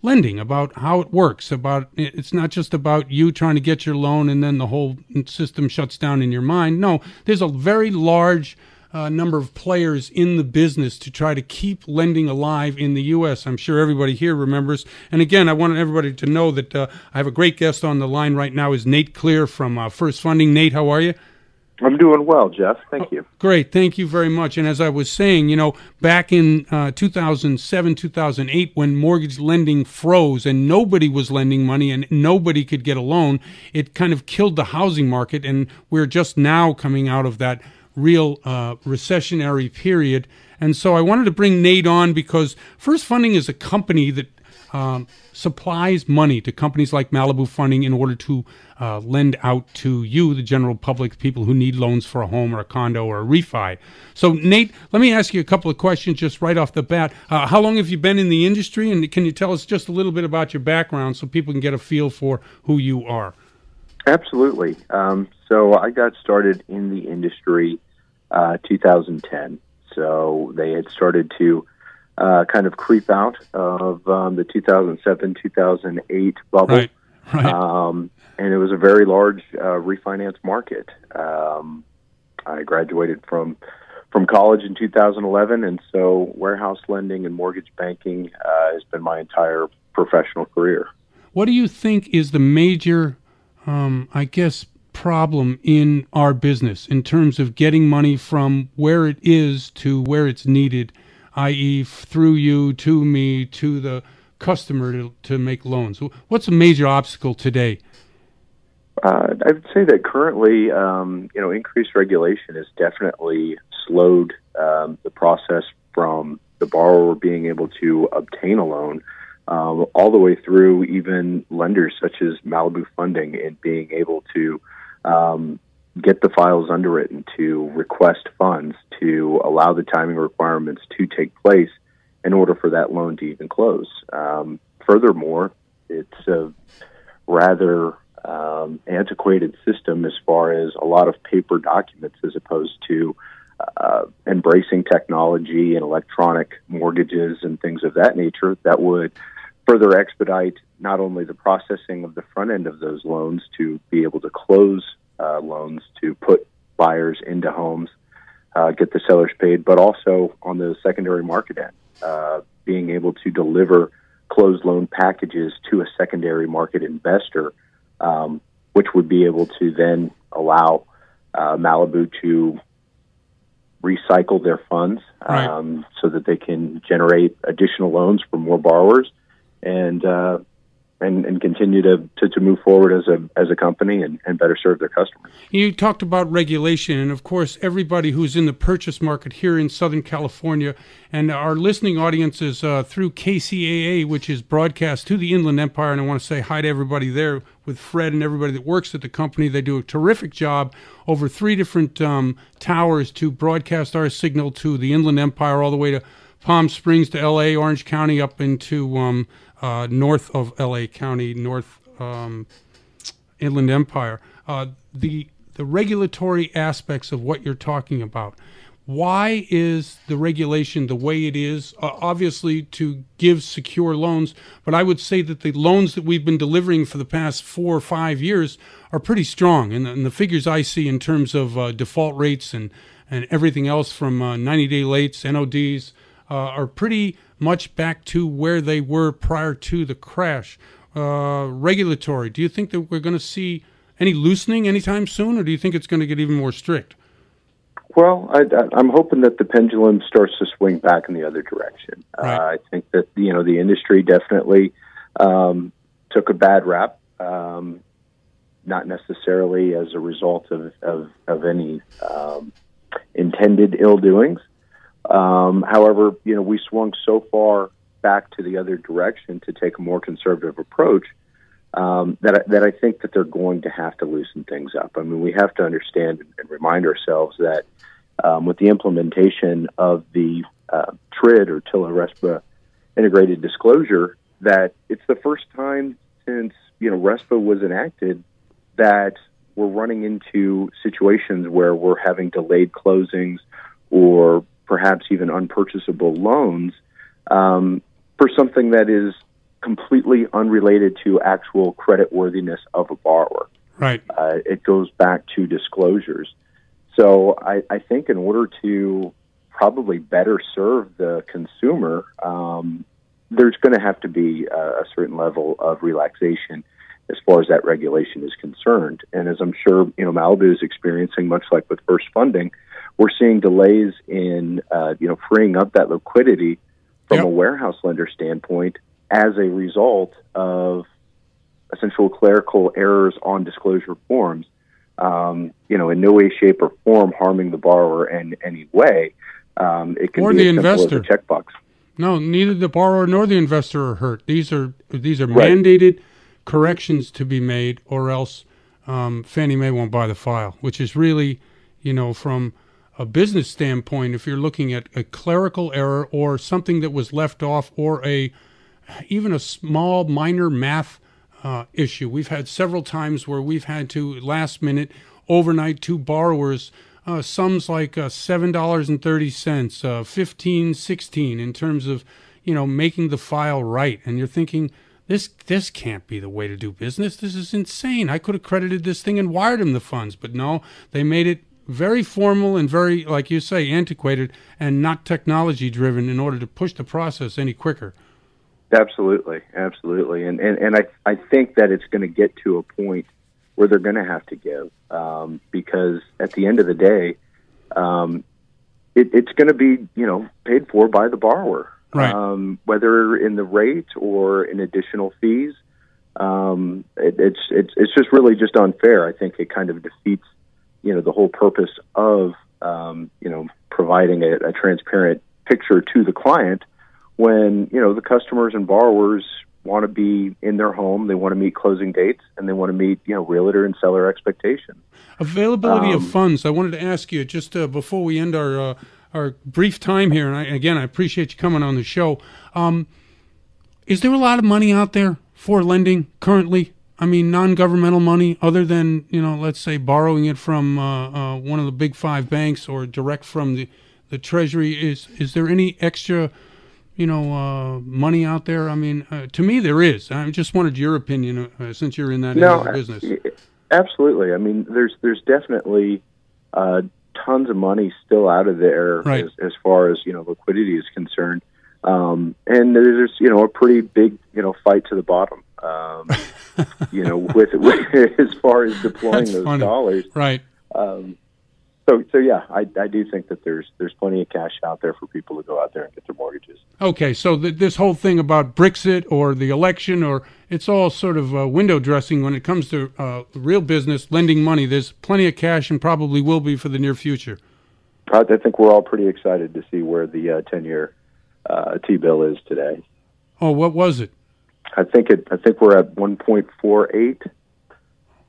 lending, about how it works, about it's not just about you trying to get your loan and then the whole system shuts down in your mind. No, there's a very large number of players in the business to try to keep lending alive in the U.S. I'm sure everybody here remembers. And again, I want everybody to know that I have a great guest on the line right now is Nate Clear from First Funding. Nate, how are you? I'm doing well, Jeff. Thank you. Great. Thank you very much. And as I was saying, back in 2007, 2008, when mortgage lending froze and nobody was lending money and nobody could get a loan, it kind of killed the housing market. And we're just now coming out of that real recessionary period. And so I wanted to bring Nate on because First Funding is a company that supplies money to companies like Malibu Funding in order to lend out to you, the general public, people who need loans for a home or a condo or a refi. So, Nate, let me ask you a couple of questions just right off the bat. How long have you been in the industry, and can you tell us just a little bit about your background so people can get a feel for who you are? Absolutely. So I got started in the industry 2010. So they had started to kind of creep out of the 2007, 2008 bubble. Right. And it was a very large refinance market. I graduated from college in 2011, and so warehouse lending and mortgage banking has been my entire professional career. What do you think is the major, problem in our business in terms of getting money from where it is to where it's needed, i.e. through you, to me, to the customer to make loans? What's a major obstacle today? I would say that currently, increased regulation has definitely slowed the process from the borrower being able to obtain a loan all the way through even lenders such as Malibu Funding and being able to get the files underwritten, to request funds, to allow the timing requirements to take place in order for that loan to even close. Furthermore, it's a rather antiquated system as far as a lot of paper documents as opposed to embracing technology and electronic mortgages and things of that nature that would further expedite not only the processing of the front end of those loans to be able to close loans, to put buyers into homes, get the sellers paid, but also on the secondary market end, being able to deliver closed loan packages to a secondary market investor, which would be able to then allow Malibu to recycle their funds so that they can generate additional loans for more borrowers and continue to move forward as a company and better serve their customers. You talked about regulation, and of course, everybody who's in the purchase market here in Southern California, and our listening audience is through Kcaa, which is broadcast to the Inland Empire, and I want to say hi to everybody there with Fred and everybody that works at the company. They do a terrific job over 3 different towers to broadcast our signal to the Inland Empire all the way to Palm Springs to L.A., Orange County, up into north of L.A. County, north Inland Empire. The regulatory aspects of what you're talking about. Why is the regulation the way it is? Obviously to give secure loans, but I would say that the loans that we've been delivering for the past 4 or 5 years are pretty strong. And the figures I see in terms of default rates and everything else from 90-day lates, NODs, are pretty much back to where they were prior to the crash. Regulatory, do you think that we're going to see any loosening anytime soon, or do you think it's going to get even more strict? Well, I'm hoping that the pendulum starts to swing back in the other direction. I think that the industry definitely took a bad rap, not necessarily as a result of any intended ill doings. However, we swung so far back to the other direction to take a more conservative approach that I think that they're going to have to loosen things up. I mean, we have to understand and remind ourselves that with the implementation of the TRID or TILA-RESPA integrated disclosure, that it's the first time since RESPA was enacted that we're running into situations where we're having delayed closings or perhaps even unpurchasable loans for something that is completely unrelated to actual creditworthiness of a borrower. Right. It goes back to disclosures. So I think in order to probably better serve the consumer, there's going to have to be a certain level of relaxation as far as that regulation is concerned. And as I'm sure, Malibu is experiencing, much like with first funding, we're seeing delays in, freeing up that liquidity from a warehouse lender standpoint as a result of essential clerical errors on disclosure forms, in no way, shape, or form harming the borrower in any way. It can or be the as simple investor. as a checkbox. No, neither the borrower nor the investor are hurt. These are mandated corrections to be made, or else Fannie Mae won't buy the file, which is really, from a business standpoint, if you're looking at a clerical error or something that was left off, or even a small minor math issue. We've had several times where we've had to last minute overnight to borrowers sums like $7.30, $15.16 in terms of making the file right, and you're thinking, this can't be the way to do business. This is insane. I could have credited this thing and wired him the funds, but no, they made it very formal and very, like you say, antiquated and not technology driven in order to push the process any quicker. Absolutely. And I think that it's going to get to a point where they're going to have to give, because at the end of the day, it's going to be, paid for by the borrower, right? Whether in the rate or in additional fees. It's just really just unfair. I think it kind of defeats, the whole purpose of, providing a transparent picture to the client when, the customers and borrowers want to be in their home, they want to meet closing dates, and they want to meet, realtor and seller expectations. Availability of funds. I wanted to ask you just before we end our brief time here, and I appreciate you coming on the show. Is there a lot of money out there for lending currently? I mean, non-governmental money, other than, let's say borrowing it from one of the big five banks or direct from the Treasury. Is there any extra money out there? I mean, to me, there is. I just wanted your opinion since you're in that end of the business. Absolutely. I mean, there's definitely tons of money still out of there, right, as far as, liquidity is concerned. And there's, a pretty big, fight to the bottom, with as far as deploying those dollars. Right. So yeah, I do think that there's plenty of cash out there for people to go out there and get their mortgages. Okay, so this whole thing about Brexit or the election, or it's all sort of window dressing when it comes to real business lending money. There's plenty of cash and probably will be for the near future. I think we're all pretty excited to see where the 10-year T-bill is today. Oh, what was it? I think we're at 1.48.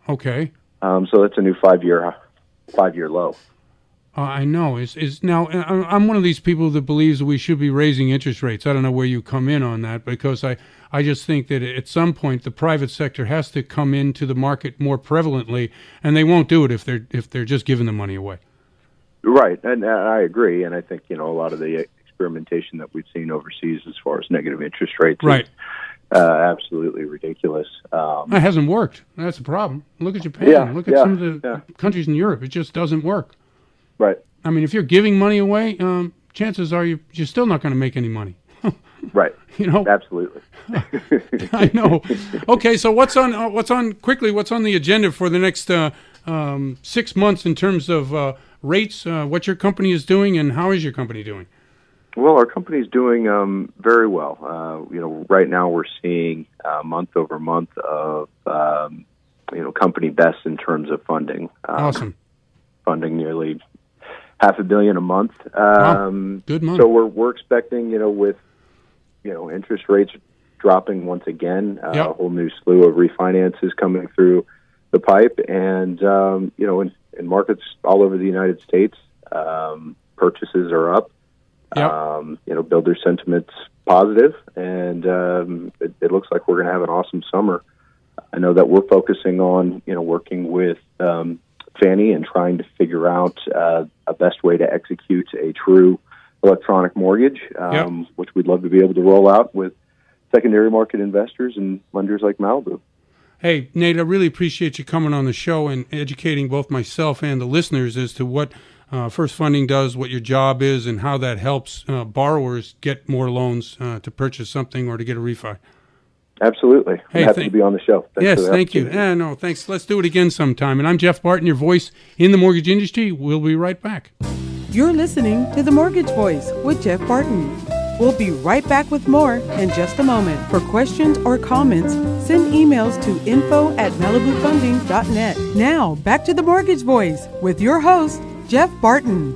Okay. So that's a new 5-year low. I know. Is now I'm one of these people that believes we should be raising interest rates. I don't know where you come in on that, because I just think that at some point the private sector has to come into the market more prevalently, and they won't do it if they're just giving the money away. Right, and I agree, and I think a lot of the experimentation that we've seen overseas as far as negative interest rates, right, is absolutely ridiculous. It hasn't worked. That's the problem. Look at Japan. Yeah, look at some of the countries in Europe. It just doesn't work. Right. I mean, if you're giving money away, chances are you're still not going to make any money. Right. Absolutely. I know. Okay, so what's on the agenda for the next 6 months in terms of rates? What your company is doing, and how is your company doing? Well, our company's doing very well. Right now we're seeing month over month of company best in terms of funding. Awesome. Funding nearly $500 million a month. Wow. Good month. So we're expecting, with interest rates dropping once again, a whole new slew of refinances coming through the pipe, and in markets all over the United States, purchases are up. Builder sentiment's positive, and it looks like we're going to have an awesome summer. I know that we're focusing on working with Fannie and trying to figure out a best way to execute a true electronic mortgage, which we'd love to be able to roll out with secondary market investors and lenders like Malibu. Hey, Nate, I really appreciate you coming on the show and educating both myself and the listeners as to what First Funding does, what your job is, and how that helps borrowers get more loans to purchase something or to get a refi. Absolutely. Hey, I'm happy to be on the show. Thanks yes, for the thank you. opportunity. No, thanks. Let's do it again sometime. And I'm Jeff Barton, your voice in the mortgage industry. We'll be right back. You're listening to The Mortgage Voice with Jeff Barton. We'll be right back with more in just a moment. For questions or comments, send emails to info@malibufunding.net. Now, back to The Mortgage Voice with your host, Jeff Barton.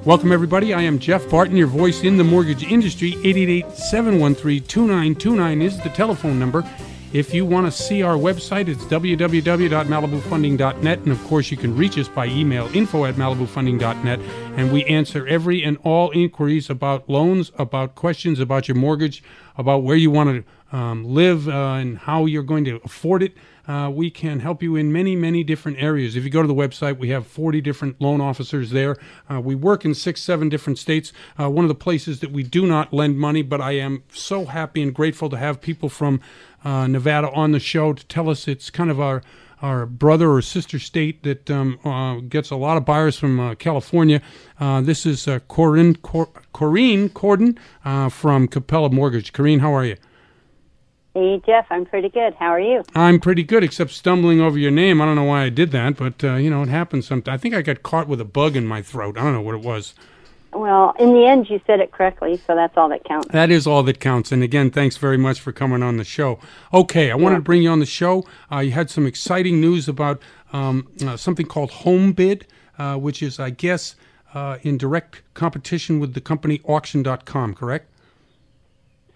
Welcome, everybody. I am Jeff Barton, your voice in the mortgage industry. 888-713-2929 is the telephone number. If you want to see our website, it's www.malibufunding.net. And, of course, you can reach us by email, info@malibufunding.net. And we answer every and all inquiries about loans, about questions about your mortgage, about where you want to live and how you're going to afford it. We can help you in many, many different areas. If you go to the website, we have 40 different loan officers there. We work in 6-7 different states. One of the places that we do not lend money, but I am so happy and grateful to have people from Nevada on the show to tell us it's kind of our brother or sister state that gets a lot of buyers from California. This is Corrine Corden from Kcaa Mortgage. Corrine, how are you? Hey, Jeff, I'm pretty good. How are you? I'm pretty good, except stumbling over your name. I don't know why I did that, but, it happens sometimes. I think I got caught with a bug in my throat. I don't know what it was. Well, in the end, you said it correctly, so that's all that counts. That is all that counts. And, again, thanks very much for coming on the show. Okay, I wanted to bring you on the show. You had some exciting news about something called Home Bid, which is, I guess, in direct competition with the company Auction.com, correct?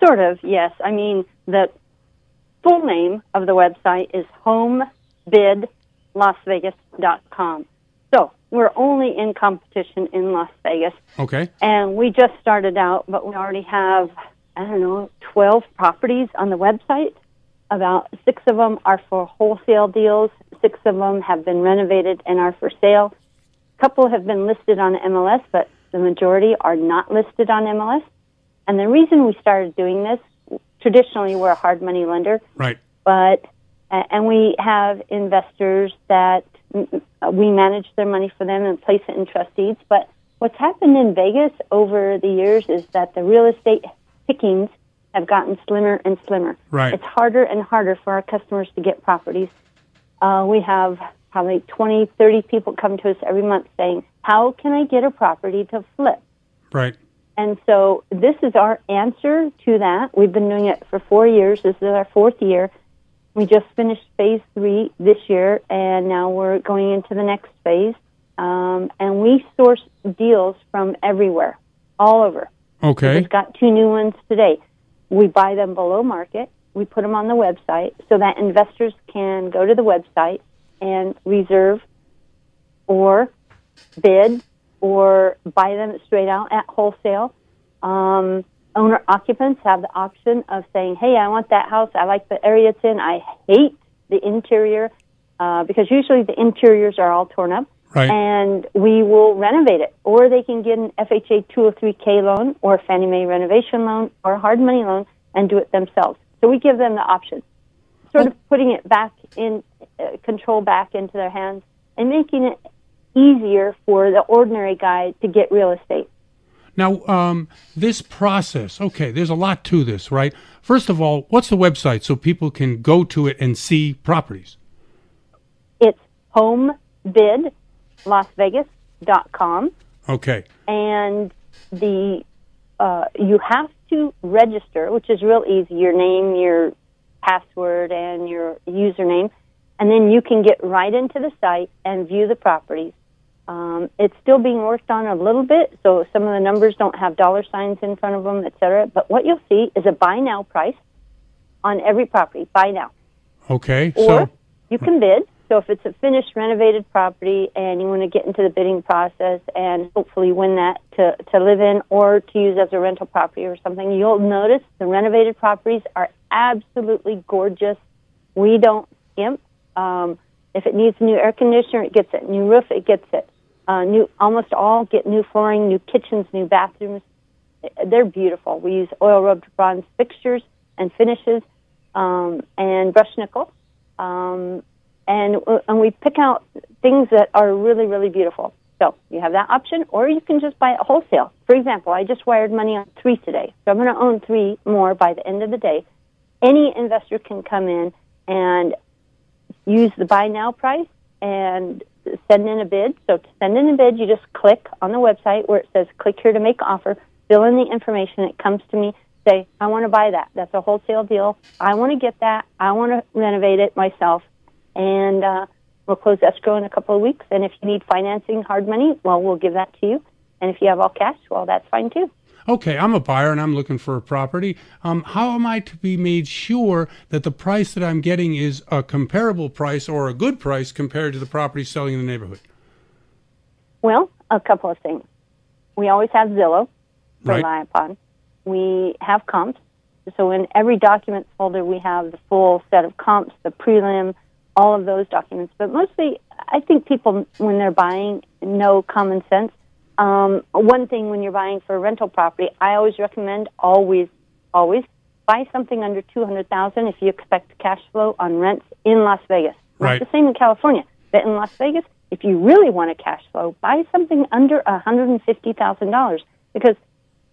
Sort of, yes. I mean, the full name of the website is homebidlasvegas.com. So we're only in competition in Las Vegas. Okay. And we just started out, but we already have, 12 properties on the website. About 6 of them are for wholesale deals. 6 of them have been renovated and are for sale. A couple have been listed on MLS, but the majority are not listed on MLS. And the reason we started doing this, traditionally we're a hard money lender. Right. And we have investors that we manage their money for them and place it in trust deeds. But what's happened in Vegas over the years is that the real estate pickings have gotten slimmer and slimmer. Right. It's harder and harder for our customers to get properties. We have probably 20, 30 people come to us every month saying, how can I get a property to flip? Right. And so this is our answer to that. We've been doing it for 4 years. This is our 4th year. We just finished phase 3 this year, and now we're going into the next phase. And we source deals from everywhere, all over. Okay. We've got 2 new ones today. We buy them below market. We put them on the website so that investors can go to the website and reserve or bid or buy them straight out at wholesale. Owner-occupants have the option of saying, hey, I want that house. I like the area it's in. I hate the interior because usually the interiors are all torn up. Right. And we will renovate it. Or they can get an FHA 203K loan or a Fannie Mae renovation loan or a hard money loan and do it themselves. So we give them the option, sort of putting it back in, control back into their hands and making it easier for the ordinary guy to get real estate. Now, this process, okay, there's a lot to this, right? First of all, what's the website so people can go to it and see properties? It's homebidlasvegas.com. Okay. And you have to register, which is real easy, your name, your password, and your username, and then you can get right into the site and view the properties. It's still being worked on a little bit, so some of the numbers don't have dollar signs in front of them, et cetera. But what you'll see is a buy now price on every property, buy now. Okay. Or you can bid. So if it's a finished, renovated property and you want to get into the bidding process and hopefully win that to live in or to use as a rental property or something, you'll notice the renovated properties are absolutely gorgeous. We don't skimp. If it needs a new air conditioner, it gets it. New roof, it gets it. Almost all get new flooring, new kitchens, new bathrooms. They're beautiful. We use oil-rubbed bronze fixtures and finishes and brushed nickel. And we pick out things that are really, really beautiful. So you have that option, or you can just buy it wholesale. For example, I just wired money on 3 today, so I'm going to own 3 more by the end of the day. any investor can come in and use the buy now price and send in a bid. So to send in a bid, you just click on the website where it says click here to make offer, fill in the information. It comes to me, say, I want to buy that. That's a wholesale deal. I want to get that. I want to renovate it myself. And we'll close escrow in a couple of weeks. And if you need financing, hard money, well, we'll give that to you. And if you have all cash, well, that's fine too. Okay, I'm a buyer and I'm looking for a property. How am I to be made sure that the price that I'm getting is a comparable price or a good price compared to the property selling in the neighborhood? Well, a couple of things. We always have Zillow to Right. rely upon. We have comps. So in every documents folder, we have the full set of comps, the prelim, all of those documents. But mostly, I think people, when they're buying, know common sense. One thing when you're buying for a rental property, I always recommend always buy something under $200,000 if you expect cash flow on rents in Las Vegas. Right. Not the same in California, but in Las Vegas, if you really want a cash flow, buy something under $150,000 because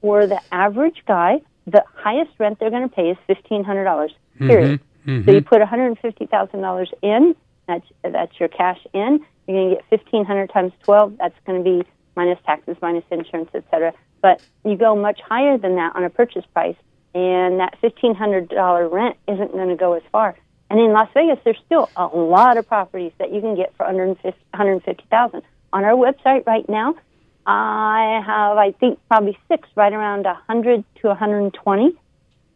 for the average guy, the highest rent they're going to pay is $1,500. Period. So you put $150,000 in. That's your cash in. You're going to get 1,500 times 12. That's going to be minus taxes, minus insurance, etc. But you go much higher than that on a purchase price, and that $1,500 rent isn't going to go as far. And in Las Vegas, there's still a lot of properties that you can get for under $150,000. On our website right now, I have, I think, probably 6 right around 100 to 120.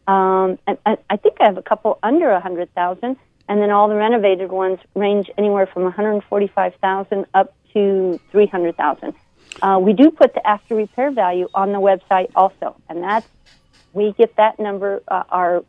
And I think I have a couple under 100,000, and then all the renovated ones range anywhere from 145,000 up to 300,000. We do put the after repair value on the website also, and that's we get that number. Our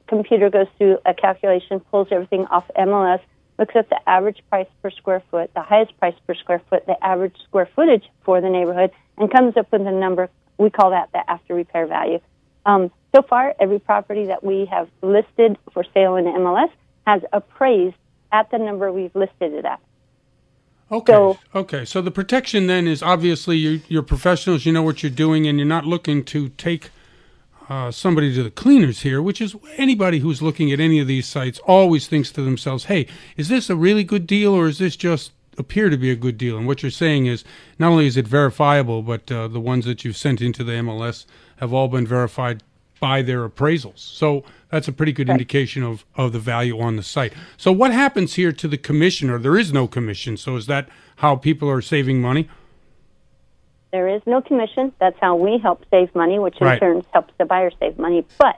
computer goes through a calculation, pulls everything off MLS, looks at the average price per square foot, the highest price per square foot, the average square footage for the neighborhood, and comes up with a number. We call that the after repair value. So far, every property that we have listed for sale in MLS has appraised at the number we've listed it at. Okay. So the protection then is obviously you're professionals, you know what you're doing, and you're not looking to take somebody to the cleaners here, which is anybody who's looking at any of these sites always thinks to themselves, hey, is this a really good deal or is this just appear to be a good deal? And what you're saying is not only is it verifiable, but the ones that you've sent into the MLS have all been verified by their appraisals. So that's a pretty good indication of the value on the site. So what happens here to the commission, or there is no commission? So is that how people are saving money? There is no commission. That's how we help save money, which in turn helps the buyer save money. But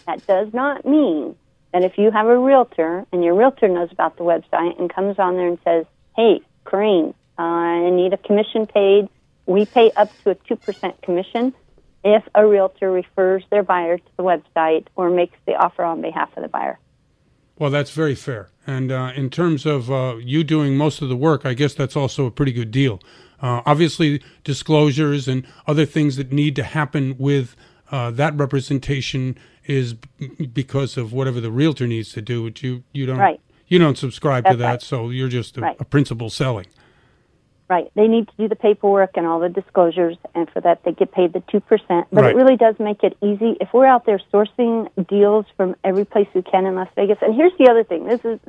that does not mean that if you have a realtor and your realtor knows about the website and comes on there and says, hey, Corrine, I need a commission paid, we pay up to a 2% commission if a realtor refers their buyer to the website or makes the offer on behalf of the buyer. Well, that's very fair. And in terms of you doing most of the work, I guess that's also a pretty good deal. Obviously, disclosures and other things that need to happen with that representation is because of whatever the realtor needs to do. But you don't you don't subscribe to that, so you're just a principal selling. Right. They need to do the paperwork and all the disclosures, and for that they get paid the 2%. But it really does make it easy. If we're out there sourcing deals from every place we can in Las Vegas, and here's the other thing. This is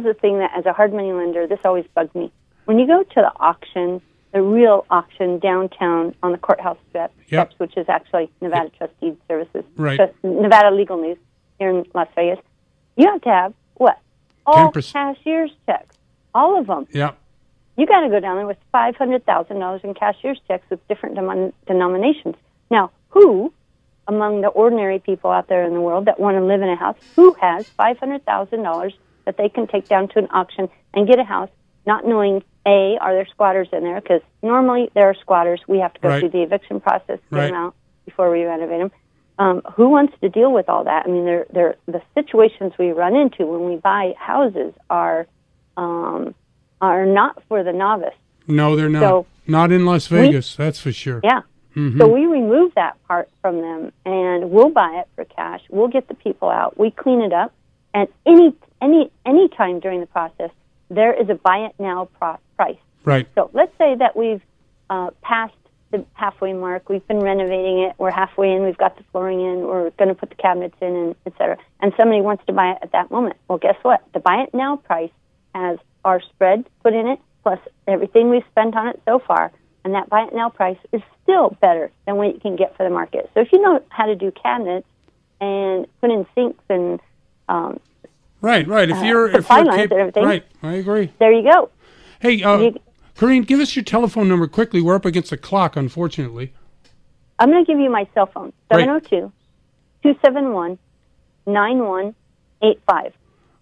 the thing that, as a hard money lender, this always bugs me. When you go to the auction, the real auction downtown on the courthouse steps, which is actually Nevada Trust Deed Services, Nevada Legal News here in Las Vegas, you have to have, what? All 10%. Cashier's checks. All of them. Yeah. You got to go down there with $500,000 in cashier's checks with different denominations. Now, who, among the ordinary people out there in the world that want to live in a house, who has $500,000 that they can take down to an auction and get a house, not knowing, A, are there squatters in there? Because normally there are squatters. We have to go through the eviction process to get them out before we renovate them. Who wants to deal with all that? I mean, the situations we run into when we buy houses are not for the novice. No, they're not. So not in Las Vegas, that's for sure. Yeah. Mm-hmm. So we remove that part from them, and we'll buy it for cash. We'll get the people out. We clean it up, and any time during the process, there is a buy it now price. Right. So let's say that we've passed the halfway mark. We've been renovating it. We're halfway in. We've got the flooring in. We're going to put the cabinets in, and et cetera. And somebody wants to buy it at that moment. Well, guess what? The buy it now price has our spread put in it, plus everything we've spent on it so far. And that buy it now price is still better than what you can get for the market. So if you know how to do cabinets and put in sinks and right. If you're and everything, right, I agree. There you go. Hey, Corinne, give us your telephone number quickly. We're up against the clock, unfortunately. I'm going to give you my cell phone, 702-271-9185.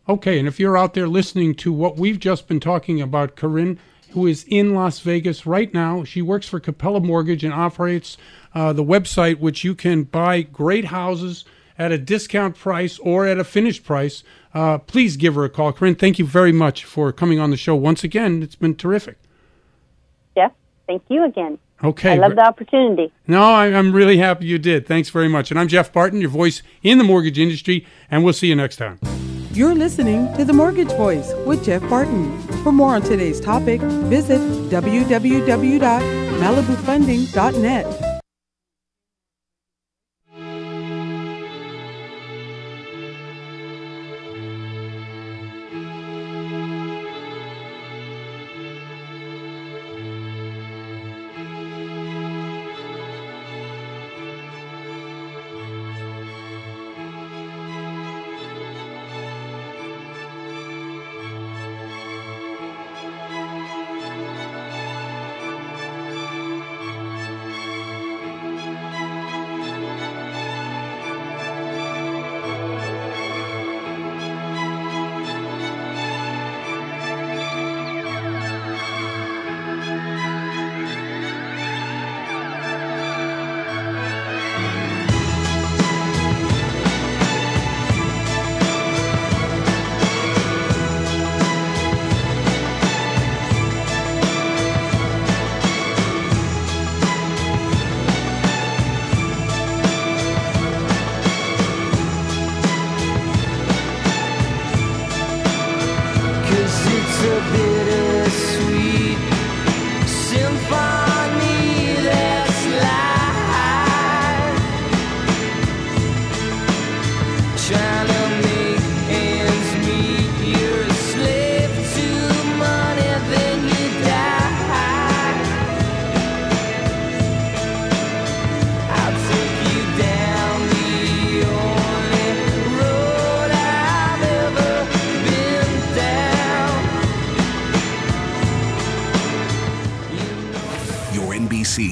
Okay, and if you're out there listening to what we've just been talking about, Corinne, who is in Las Vegas right now, she works for Kcaa Mortgage and operates the website, which you can buy great houses at a discount price or at a finished price. Please give her a call. Corinne, thank you very much for coming on the show once again. It's been terrific. Jeff, thank you again. Okay. I love the opportunity. No, I'm really happy you did. Thanks very much. And I'm Jeff Barton, your voice in the mortgage industry, and we'll see you next time. You're listening to The Mortgage Voice with Jeff Barton. For more on today's topic, visit www.malibufunding.net.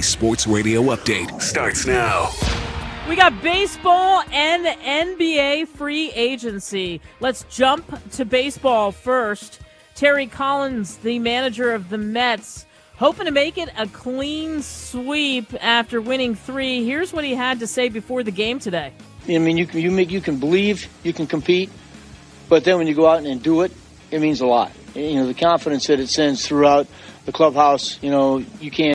Sports Radio Update starts now. We got baseball and NBA free agency. Let's jump to baseball first. Terry Collins, the manager of the Mets, hoping to make it a clean sweep after winning 3. Here's what he had to say before the game today. I mean, you can believe, you can compete, but then when you go out and do it, it means a lot. You know, the confidence that it sends throughout the clubhouse, you know, you can't